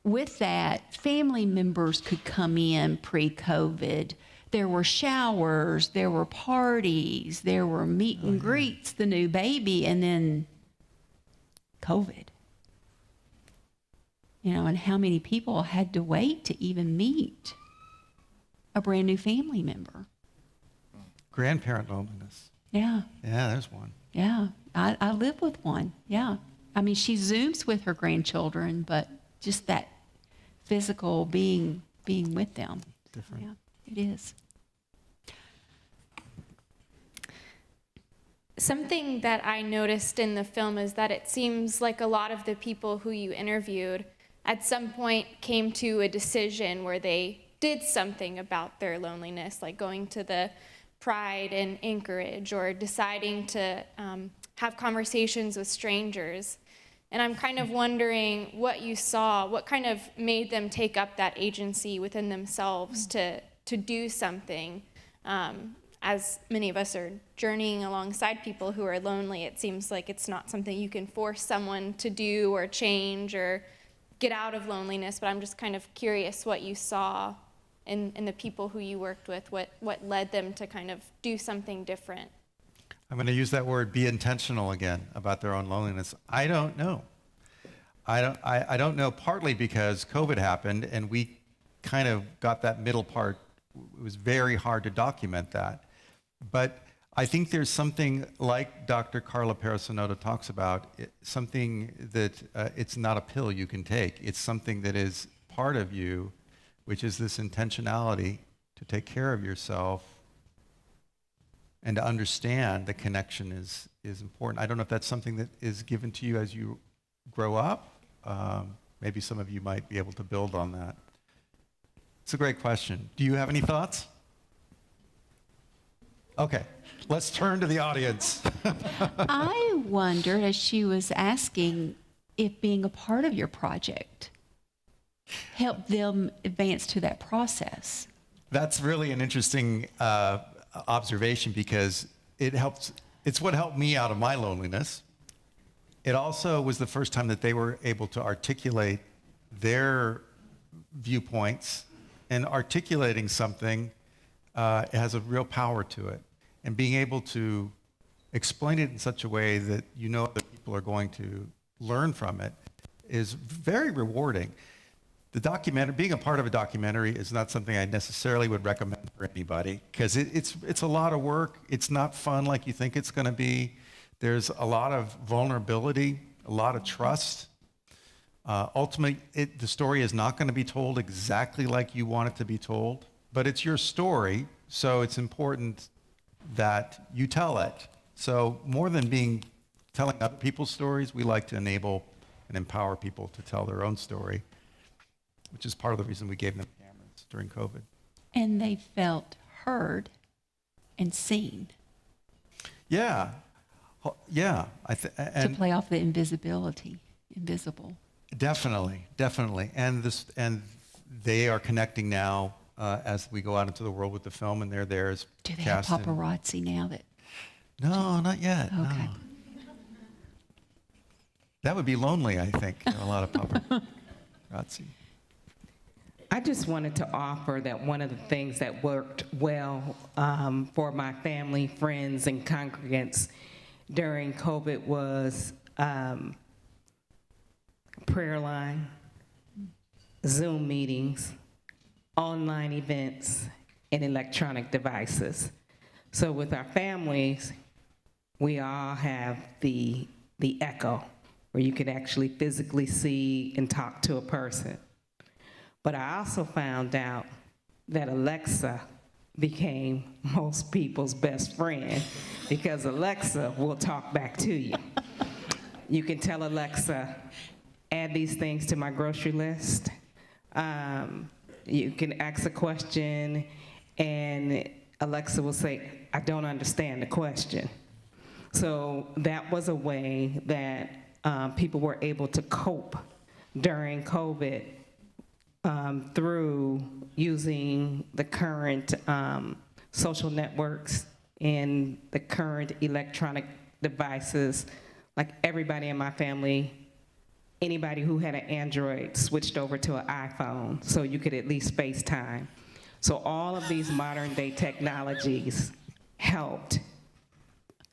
Speaker 1: with that, family members could come in pre-COVID. There were showers, there were parties, there were meet and greets, the new baby, and then COVID. And how many people had to wait to even meet a brand new family member.
Speaker 2: Grandparent loneliness.
Speaker 1: Yeah.
Speaker 2: Yeah, there's one.
Speaker 1: Yeah. I live with one. Yeah. I mean, she Zooms with her grandchildren, but just that physical being with them.
Speaker 2: Different.
Speaker 1: Yeah, it is.
Speaker 17: Something that I noticed in the film is that it seems like a lot of the people who you interviewed at some point came to a decision where they did something about their loneliness, like going to the Pride in Anchorage or deciding to have conversations with strangers. And I'm kind of wondering what you saw, what kind of made them take up that agency within themselves to do something. As many of us are journeying alongside people who are lonely, it seems like it's not something you can force someone to do or change or get out of loneliness, but I'm just kind of curious what you saw in the people who you worked with, what led them to kind of do something different.
Speaker 2: I'm going to use that word, be intentional again, about their own loneliness. I don't know. I don't know, partly because COVID happened and we kind of got that middle part. It was very hard to document that. But I think there's something like Dr. Carla Parasonoda talks about, something that it's not a pill you can take. It's something that is part of you, which is this intentionality to take care of yourself and to understand the connection is important. I don't know if that's something that is given to you as you grow up. Maybe some of you might be able to build on that. It's a great question. Do you have any thoughts? Okay, let's turn to the audience.
Speaker 1: I wondered, as she was asking, if being a part of your project helped them advance to that process.
Speaker 2: That's really an interesting observation because it's what helped me out of my loneliness. It also was the first time that they were able to articulate their viewpoints, and articulating something it has a real power to it. And being able to explain it in such a way that you know that people are going to learn from it is very rewarding. The documentary, being a part of a documentary is not something I necessarily would recommend for anybody, because it's a lot of work. It's not fun like you think it's going to be. There's a lot of vulnerability, a lot of trust. Ultimately, the story is not going to be told exactly like you want it to be told, but it's your story, so it's important that you tell it. So more than telling other people's stories, we like to enable and empower people to tell their own story, which is part of the reason we gave them cameras during COVID.
Speaker 1: And they felt heard and seen.
Speaker 2: Yeah. Yeah.
Speaker 1: To play off the invisible.
Speaker 2: Definitely. And they are connecting now as we go out into the world with the film, and they're there as
Speaker 1: Do they
Speaker 2: cast
Speaker 1: have paparazzi now that?
Speaker 2: No, not yet.
Speaker 1: Okay.
Speaker 2: No. That would be lonely, I think, a lot of paparazzi.
Speaker 9: I just wanted to offer that one of the things that worked well for my family, friends, and congregants during COVID was prayer line, Zoom meetings, online events, and electronic devices. So with our families, we all have the echo, where you can actually physically see and talk to a person. But I also found out that Alexa became most people's best friend, because Alexa will talk back to you. You can tell Alexa, add these things to my grocery list. You can ask a question, and Alexa will say, I don't understand the question. So that was a way that people were able to cope during COVID through using the current social networks and the current electronic devices. Like everybody in my family, anybody who had an Android switched over to an iPhone, so you could at least FaceTime. So all of these modern day technologies helped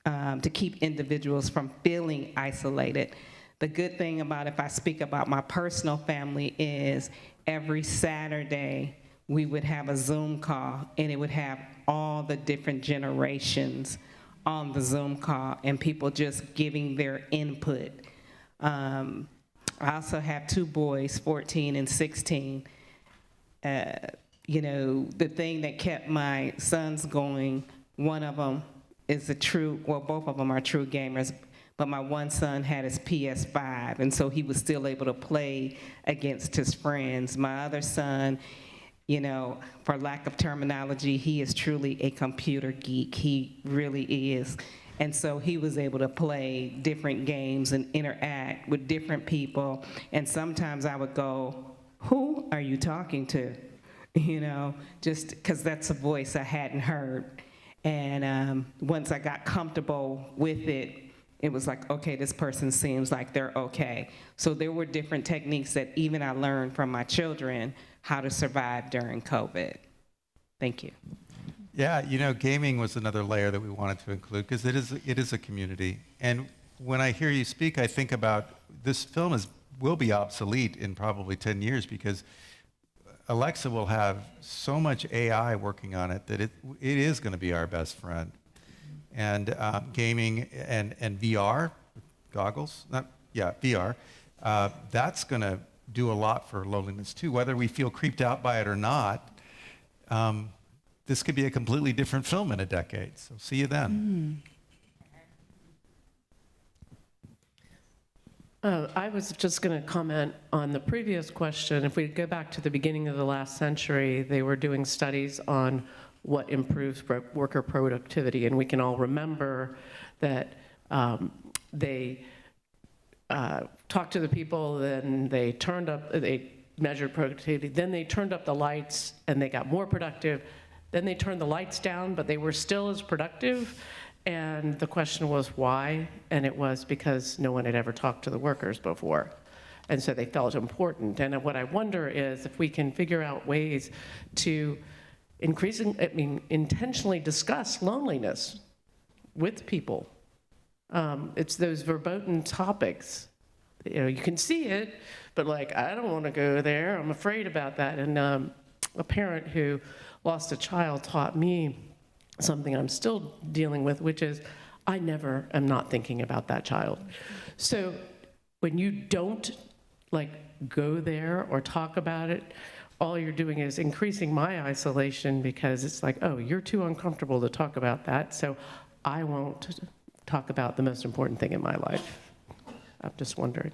Speaker 9: to keep individuals from feeling isolated. The good thing about, if I speak about my personal family, is every Saturday we would have a Zoom call, and it would have all the different generations on the Zoom call, and people just giving their input. I also have two boys, 14 and 16. You know, the thing that kept my sons going, one of them is both of them are true gamers, but my one son had his PS5, and so he was still able to play against his friends. My other son, you know, for lack of terminology, he is truly a computer geek. He really is. And so he was able to play different games and interact with different people. And sometimes I would go, who are you talking to? You know, just because that's a voice I hadn't heard. And once I got comfortable with it, it was like, okay, this person seems like they're okay. So there were different techniques that even I learned from my children how to survive during COVID. Thank you.
Speaker 2: Yeah, you know, gaming was another layer that we wanted to include, because it is a community. And when I hear you speak, I think about this film will be obsolete in probably 10 years, because Alexa will have so much AI working on it that it is going to be our best friend. And gaming and VR goggles, VR, that's going to do a lot for loneliness too. Whether we feel creeped out by it or not, this could be a completely different film in a decade. So see you then.
Speaker 18: I was just going to comment on the previous question. If we go back to the beginning of the last century, they were doing studies on what improves worker productivity, and we can all remember that they talked to the people, then they measured productivity, then they turned up the lights and they got more productive, then they turned the lights down, but they were still as productive. And the question was why, and it was because no one had ever talked to the workers before. And so they felt important. And what I wonder is if we can figure out ways to intentionally discuss loneliness with people. It's those verboten topics. You know, you can see it, but like, I don't want to go there. I'm afraid about that. And a parent who lost a child taught me something I'm still dealing with, which is I never am not thinking about that child. So when you don't like go there or talk about it, all you're doing is increasing my isolation, because it's like, oh, you're too uncomfortable to talk about that, so I won't talk about the most important thing in my life. I'm just wondering.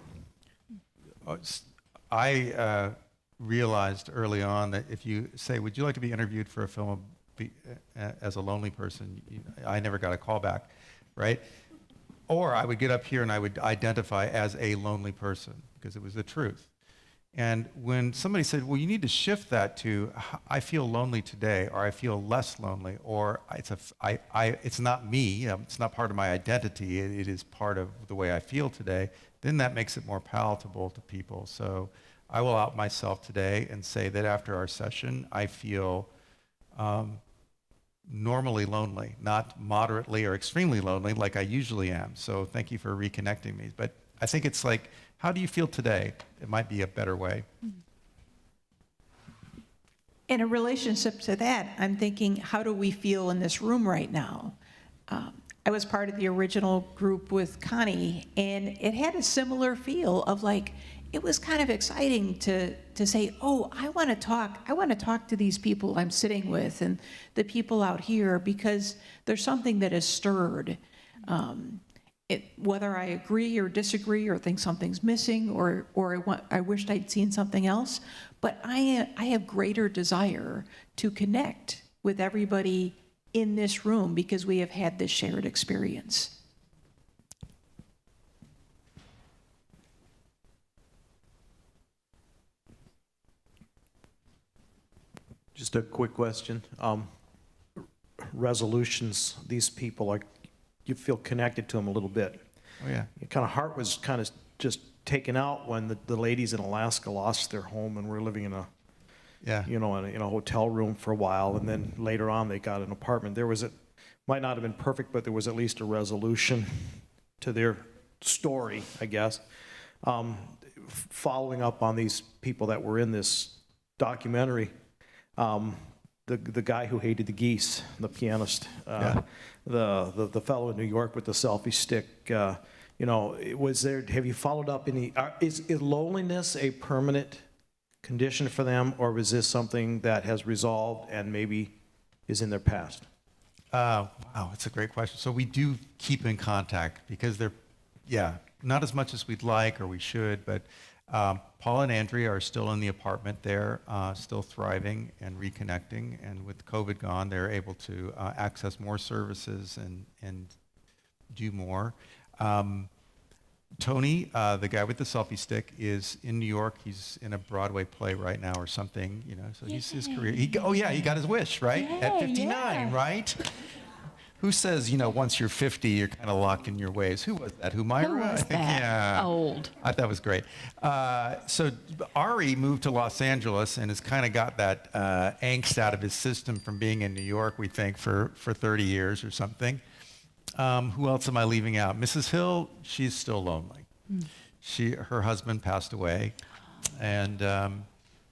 Speaker 2: I realized early on that if you say, would you like to be interviewed for a film as a lonely person, I never got a call back, right? Or I would get up here and I would identify as a lonely person, because it was the truth. And when somebody said, well, you need to shift that to, I feel lonely today, or I feel less lonely, or it's not me, it's not part of my identity, it is part of the way I feel today, then that makes it more palatable to people. So I will out myself today and say that after our session, I feel normally lonely, not moderately or extremely lonely like I usually am. So thank you for reconnecting me. But I think it's like, how do you feel today? It might be a better way.
Speaker 8: In a relationship to that, I'm thinking, how do we feel in this room right now? I was part of the original group with Connie, and it had a similar feel of like, it was kind of exciting to say, oh, I want to talk to these people I'm sitting with and the people out here, because there's something that is stirred. Whether I agree or disagree or think something's missing or I wished I'd seen something else, but I have greater desire to connect with everybody in this room because we have had this shared experience.
Speaker 19: Just a quick question. Resolutions, these people are, you feel connected to them a little bit.
Speaker 2: Oh yeah.
Speaker 19: Your kind of heart was kind of just taken out when the ladies in Alaska lost their home and were living in a, in a hotel room for a while, and then later on they got an apartment. There was might not have been perfect, but there was at least a resolution to their story, I guess. Following up on these people that were in this documentary, the guy who hated the geese, the pianist, the fellow in New York with the selfie stick, have you followed up any, is loneliness a permanent condition for them, or was this something that has resolved and maybe is in their past?
Speaker 2: Wow, that's a great question. So we do keep in contact because they're, not as much as we'd like or we should, but Paul and Andrea are still in the apartment there, still thriving and reconnecting. And with COVID gone, they're able to access more services and do more. Tony, the guy with the selfie stick, is in New York. He's in a Broadway play right now or something, so he's his career. He got his wish, right? At 59, right? Who says, once you're 50, you're kind of locked in your ways? Who was that? Humaira?
Speaker 1: Who was that?
Speaker 2: Yeah.
Speaker 1: Old.
Speaker 2: I thought it was great. So Ari moved to Los Angeles and has kind of got that angst out of his system from being in New York, we think, for 30 years or something. Who else am I leaving out? Mrs. Hill, she's still lonely. Her husband passed away, and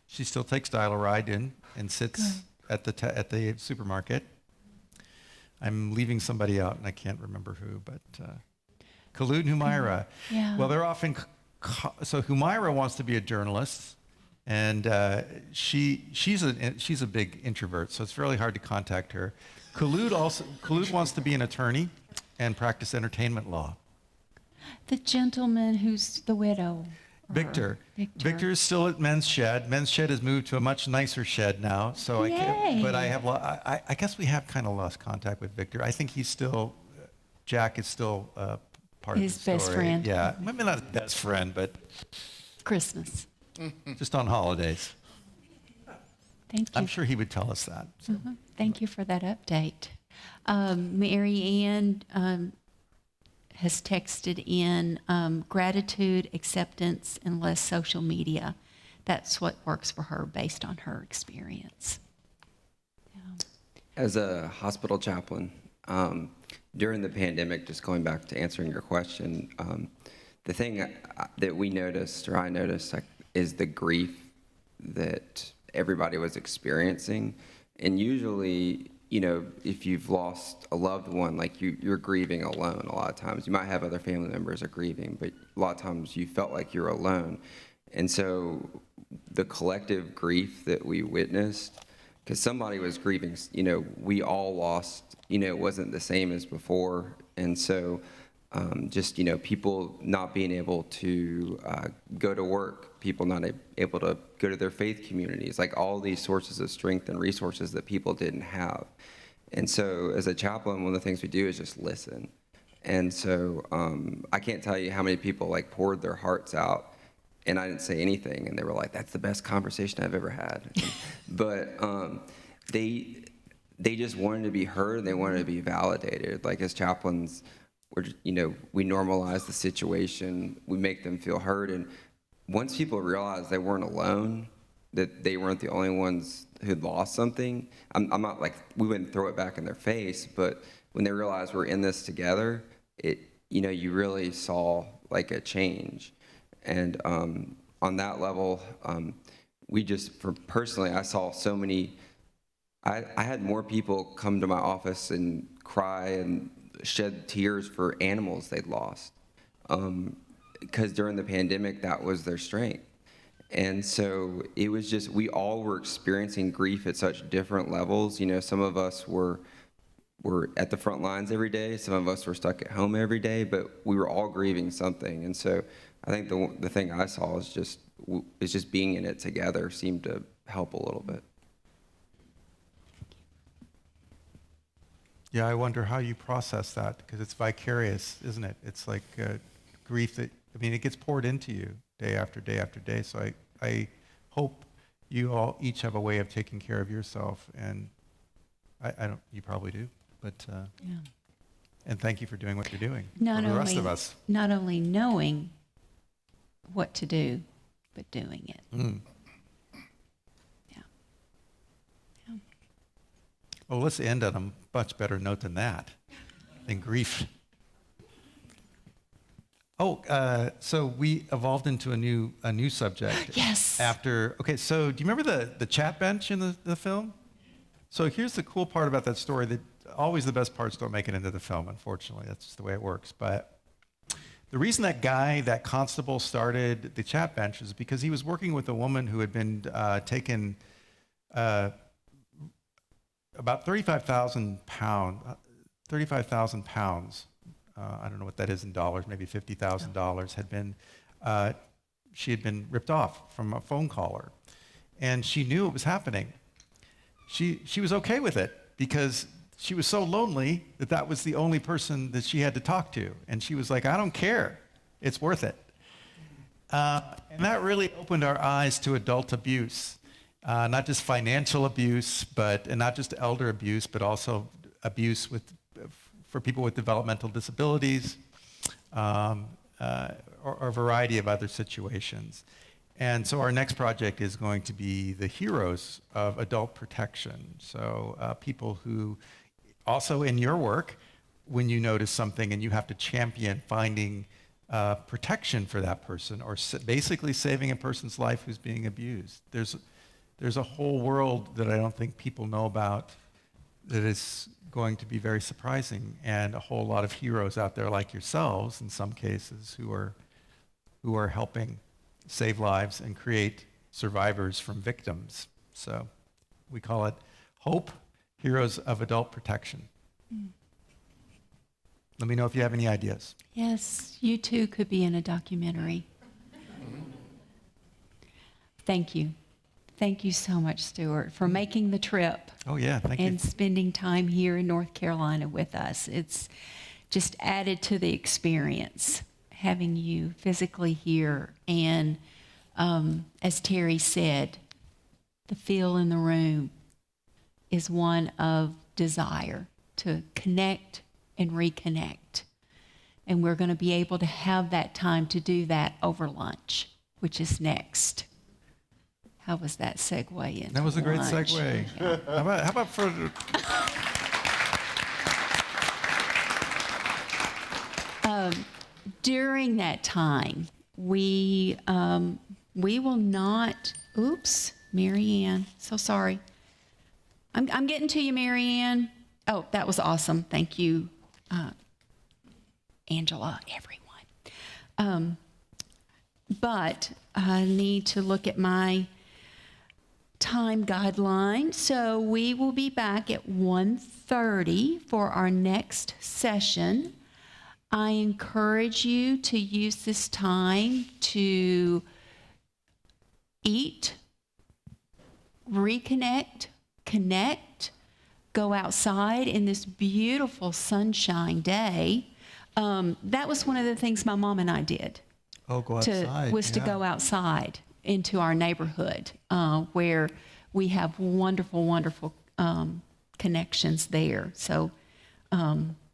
Speaker 2: she still takes Dial-A-Ride in and sits at the supermarket. I'm leaving somebody out, and I can't remember who, but Khalud and Humaira.
Speaker 1: Yeah.
Speaker 2: Well, they're often, so Humaira wants to be a journalist, and she's a big introvert, so it's really hard to contact her. Khalud wants to be an attorney and practice entertainment law.
Speaker 1: The gentleman who's the widow.
Speaker 2: Victor is still at Men's Shed. Men's Shed has moved to a much nicer shed now. So I guess we have kind of lost contact with Victor. I think Jack is still part
Speaker 1: his
Speaker 2: of the story.
Speaker 1: best friend.
Speaker 2: Yeah, maybe not his best friend, but
Speaker 1: Christmas.
Speaker 2: Just on holidays.
Speaker 1: Thank you.
Speaker 2: I'm sure he would tell us that. So.
Speaker 1: Thank you for that update. Mary Ann has texted in gratitude, acceptance, and less social media. That's what works for her based on her experience. Yeah.
Speaker 4: As a hospital chaplain, during the pandemic, just going back to answering your question, the thing that we noticed, or I noticed, is the grief that everybody was experiencing. And usually, you know, if you've lost a loved one, like you're grieving alone a lot of times. You might have other family members are grieving, but a lot of times you felt like you're alone. And so the collective grief that we witnessed, because somebody was grieving, you know, we all lost, you know, it wasn't the same as before. And so just, you know, people not being able to go to work, people not able to go to their faith communities, like all these sources of strength and resources that people didn't have. And so as a chaplain, one of the things we do is just listen. And so I can't tell you how many people like poured their hearts out, and I didn't say anything, and they were like, that's the best conversation I've ever had. But they just wanted to be heard, and they wanted to be validated. Like as chaplains, you know, we normalize the situation, we make them feel heard, and once people realized they weren't alone, that they weren't the only ones who'd lost something, I'm not like, we wouldn't throw it back in their face, but when they realized we're in this together, you know, you really saw like a change. And on that level, personally, I saw so many, I had more people come to my office and cry and shed tears for animals they'd lost. Because during the pandemic, that was their strength. And so it was just, we all were experiencing grief at such different levels. You know, some of us were at the front lines every day. Some of us were stuck at home every day, but we were all grieving something. And so I think the thing I saw is just being in it together seemed to help a little bit.
Speaker 2: Yeah, I wonder how you process that, because it's vicarious, isn't it? It's like grief that, I mean, it gets poured into you day after day after day. So I hope you all each have a way of taking care of yourself, and I don't, you probably do, but
Speaker 1: yeah.
Speaker 2: And thank you for doing what you're doing for
Speaker 1: Not
Speaker 2: the
Speaker 1: only,
Speaker 2: rest of us.
Speaker 1: Not only knowing what to do, but doing it.
Speaker 2: Mm.
Speaker 1: Yeah. Yeah.
Speaker 2: Well, let's end on a much better note than that, than grief. Oh, so we evolved into a new subject.
Speaker 1: Yes.
Speaker 2: After, okay, so do you remember the chat bench in the film? So here's the cool part about that story, that always the best parts don't make it into the film, unfortunately. That's just the way it works. But the reason that constable started the chat bench is because he was working with a woman who had been taken about 35,000 pounds, I don't know what that is in dollars, maybe $50,000, she had been ripped off from a phone caller. And she knew it was happening. She was okay with it because she was so lonely that was the only person that she had to talk to. And she was like, I don't care, it's worth it. And that really opened our eyes to adult abuse, not just financial abuse, and not just elder abuse, but also abuse for people with developmental disabilities, or a variety of other situations. And so our next project is going to be the heroes of adult protection. So people who, also in your work, when you notice something and you have to champion finding protection for that person, or basically saving a person's life who's being abused. There's a whole world that I don't think people know about that is going to be very surprising, and a whole lot of heroes out there like yourselves, in some cases, who are helping save lives and create survivors from victims. So we call it HOPE, Heroes of Adult Protection. Mm. Let me know if you have any ideas.
Speaker 1: Yes, you too could be in a documentary. Thank you. Thank you so much, Stuart, for making the trip.
Speaker 2: Oh, yeah, thank you.
Speaker 1: And spending time here in North Carolina with us. It's just added to the experience, having you physically here. And as Terry said, the feel in the room is one of desire to connect and reconnect. And we're going to be able to have that time to do that over lunch, which is next. How was that segue in?
Speaker 2: That was a great
Speaker 1: lunch?
Speaker 2: segue.
Speaker 1: Yeah.
Speaker 2: How about for
Speaker 1: During that time, we will not, oops, Mary Ann, so sorry. I'm getting to you, Mary Ann. Oh, that was awesome. Thank you, Angela, everyone. But I need to look at my time guideline. So we will be back at 1:30 for our next session. I encourage you to use this time to eat, reconnect, connect, go outside in this beautiful sunshine day. That was one of the things my mom and I did.
Speaker 2: Oh, go outside.
Speaker 1: To go outside into our neighborhood where we have wonderful, wonderful connections there. So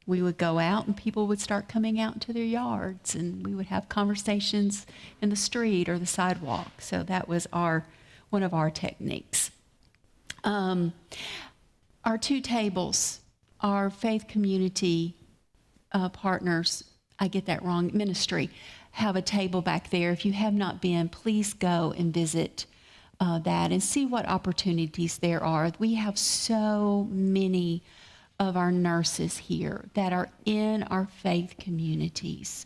Speaker 1: we would go out and people would start coming out into their yards and we would have conversations in the street or the sidewalk. So that was one of our techniques. Our 2 tables, our faith community partners, I get that wrong, ministry, have a table back there. If you have not been, please go and visit that and see what opportunities there are. We have so many of our nurses here that are in our faith communities.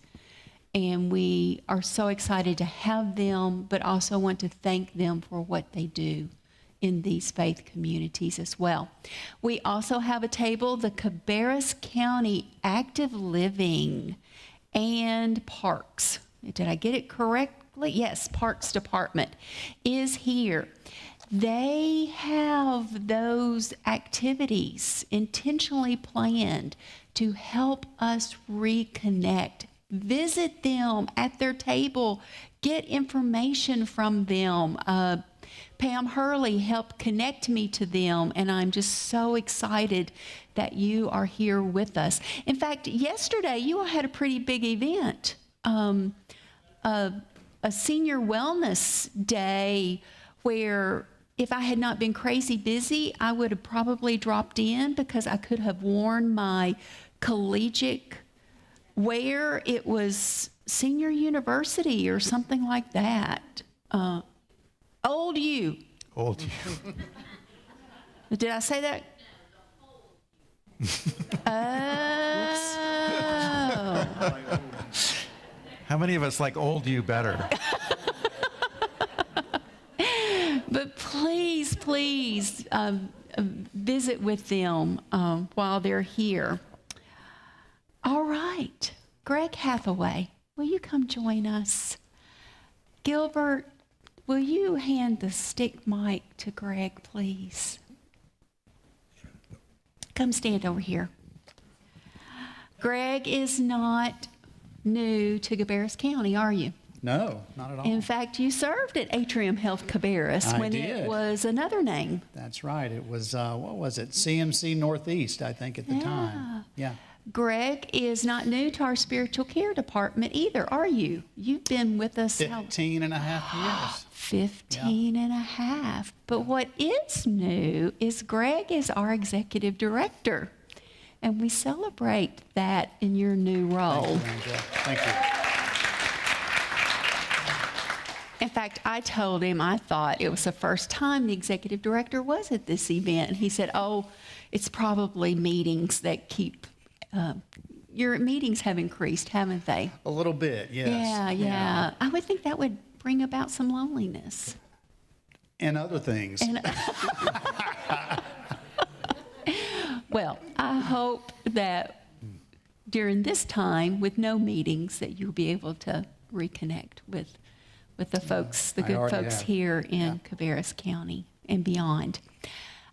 Speaker 1: And we are so excited to have them, but also want to thank them for what they do in these faith communities as well. We also have a table, the Cabarrus County Active Living and Parks. Did I get it correctly? Yes, Parks Department is here. They have those activities intentionally planned to help us reconnect. Visit them at their table, get information from them. Pam Hurley helped connect me to them, and I'm just so excited that you are here with us. In fact, yesterday you all had a pretty big event, a senior wellness day where if I had not been crazy busy, I would have probably dropped in because I could have worn my collegiate wear. It was senior university or something like that. Old you.
Speaker 2: Old you.
Speaker 1: Did I say that? Oh.
Speaker 2: How many of us like old you better?
Speaker 1: But please, please visit with them while they're here. All right. Greg Hathaway, will you come join us? Gilbert, will you hand the stick mic to Greg, please? Come stand over here. Greg is not new to Cabarrus County, are you?
Speaker 20: No, not at all.
Speaker 1: In fact, you served at Atrium Health Cabarrus when it was another name.
Speaker 20: That's right. It was, what was it? CMC Northeast, I think, at the time. Yeah.
Speaker 1: Greg is not new to our spiritual care department either, are you? You've been with us
Speaker 20: 15 and a half years.
Speaker 1: 15 and a half. But what is new is Greg is our executive director. And we celebrate that in your new role.
Speaker 20: Thank you, Angela. Thank you.
Speaker 1: In fact, I told him I thought it was the first time the executive director was at this event. And he said, oh, it's probably meetings that keep, your meetings have increased, haven't they?
Speaker 20: A little bit, yes.
Speaker 1: Yeah. I would think that would bring about some loneliness.
Speaker 20: And other things.
Speaker 1: Well, I hope that during this time with no meetings that you'll be able to reconnect with the folks, the good folks here in Cabarrus County and beyond.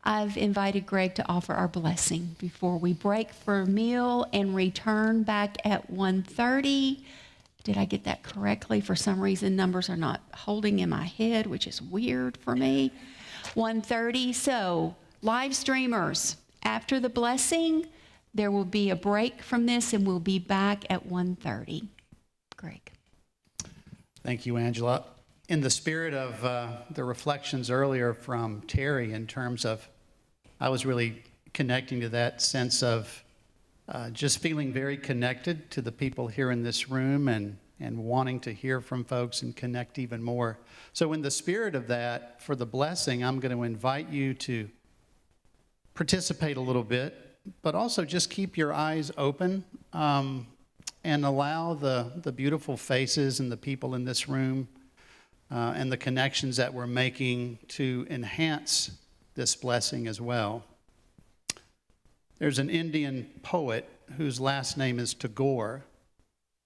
Speaker 1: I've invited Greg to offer our blessing before we break for a meal and return back at 1:30. Did I get that correctly? For some reason, numbers are not holding in my head, which is weird for me. 1:30. So, live streamers, after the blessing, there will be a break from this and we'll be back at 1:30. Greg.
Speaker 20: Thank you, Angela. In the spirit of the reflections earlier from Terry in terms of, I was really connecting to that sense of just feeling very connected to the people here in this room and wanting to hear from folks and connect even more. So in the spirit of that, for the blessing, I'm going to invite you to participate a little bit, but also just keep your eyes open and allow the beautiful faces and the people in this room and the connections that we're making to enhance this blessing as well. There's an Indian poet whose last name is Tagore.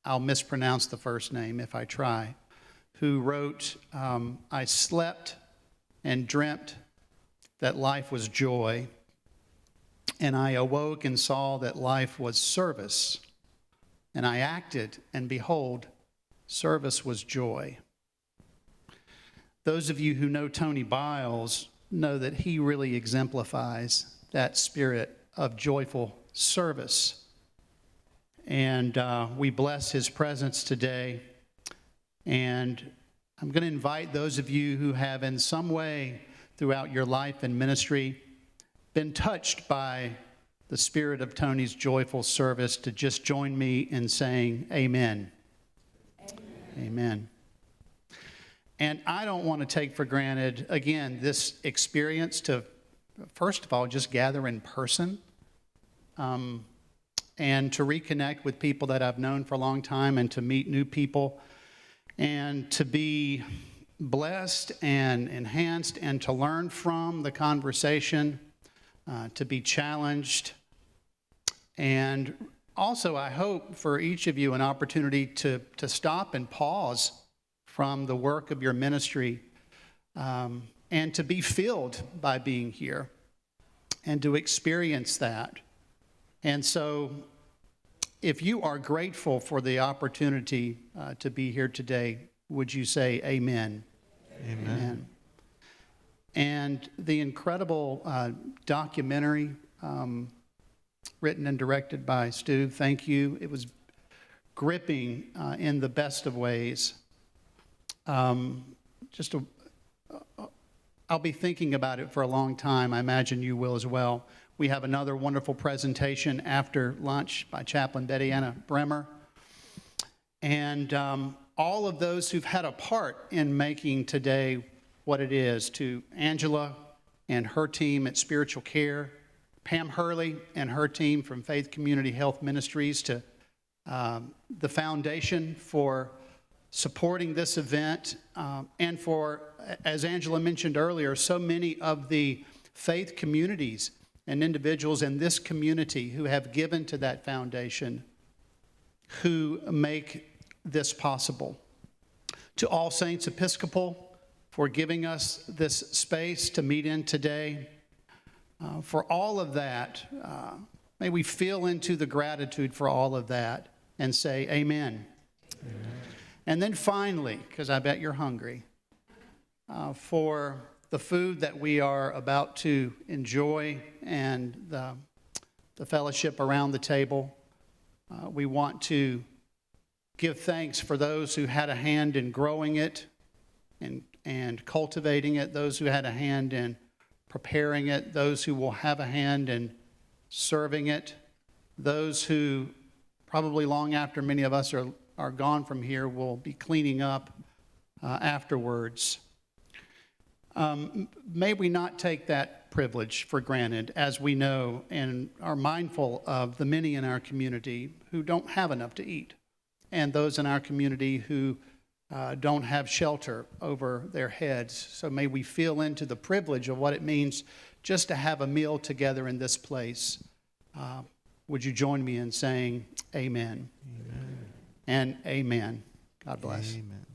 Speaker 20: I'll mispronounce the first name if I try, who wrote, I slept and dreamt that life was joy, and I awoke and saw that life was service, and I acted, and behold, service was joy. Those of you who know Tony Biles know that he really exemplifies that spirit of joyful service. And we bless his presence today. And I'm going to invite those of you who have in some way throughout your life and ministry been touched by the spirit of Tony's joyful service to just join me in saying amen. Amen. Amen. And I don't want to take for granted, again, this experience to, first of all, just gather in person and to reconnect with people that I've known for a long time and to meet new people and to be blessed and enhanced and to learn from the conversation, to be challenged. And also, I hope for each of you an opportunity to stop and pause from the work of your ministry and to be filled by being here and to experience that. And so if you are grateful for the opportunity to be here today, would you say amen?
Speaker 2: Amen.
Speaker 20: Amen. And the incredible documentary written and directed by Stu, thank you. It was gripping in the best of ways. I'll be thinking about it for a long time. I imagine you will as well. We have another wonderful presentation after lunch by Chaplain Betty Anna Bremer. And all of those who've had a part in making today what it is, to Angela and her team at Spiritual Care, Pam Hurley and her team from Faith Community Health Ministries, to the foundation for supporting this event, and for, as Angela mentioned earlier, so many of the faith communities and individuals in this community who have given to that foundation, who make this possible. To All Saints Episcopal for giving us this space to meet in today. For all of that, may we feel into the gratitude for all of that and say amen. Amen. And then finally, because I bet you're hungry, for the food that we are about to enjoy and the fellowship around the table, we want to give thanks for those who had a hand in growing it and cultivating it, those who had a hand in preparing it, those who will have a hand in serving it, those who probably long after many of us are gone from here will be cleaning up afterwards. May we not take that privilege for granted, as we know and are mindful of the many in our community who don't have enough to eat, and those in our community who don't have shelter over their heads. So may we feel into the privilege of what it means just to have a meal together in this place. Would you join me in saying amen? Amen. And amen. God bless.
Speaker 2: Amen.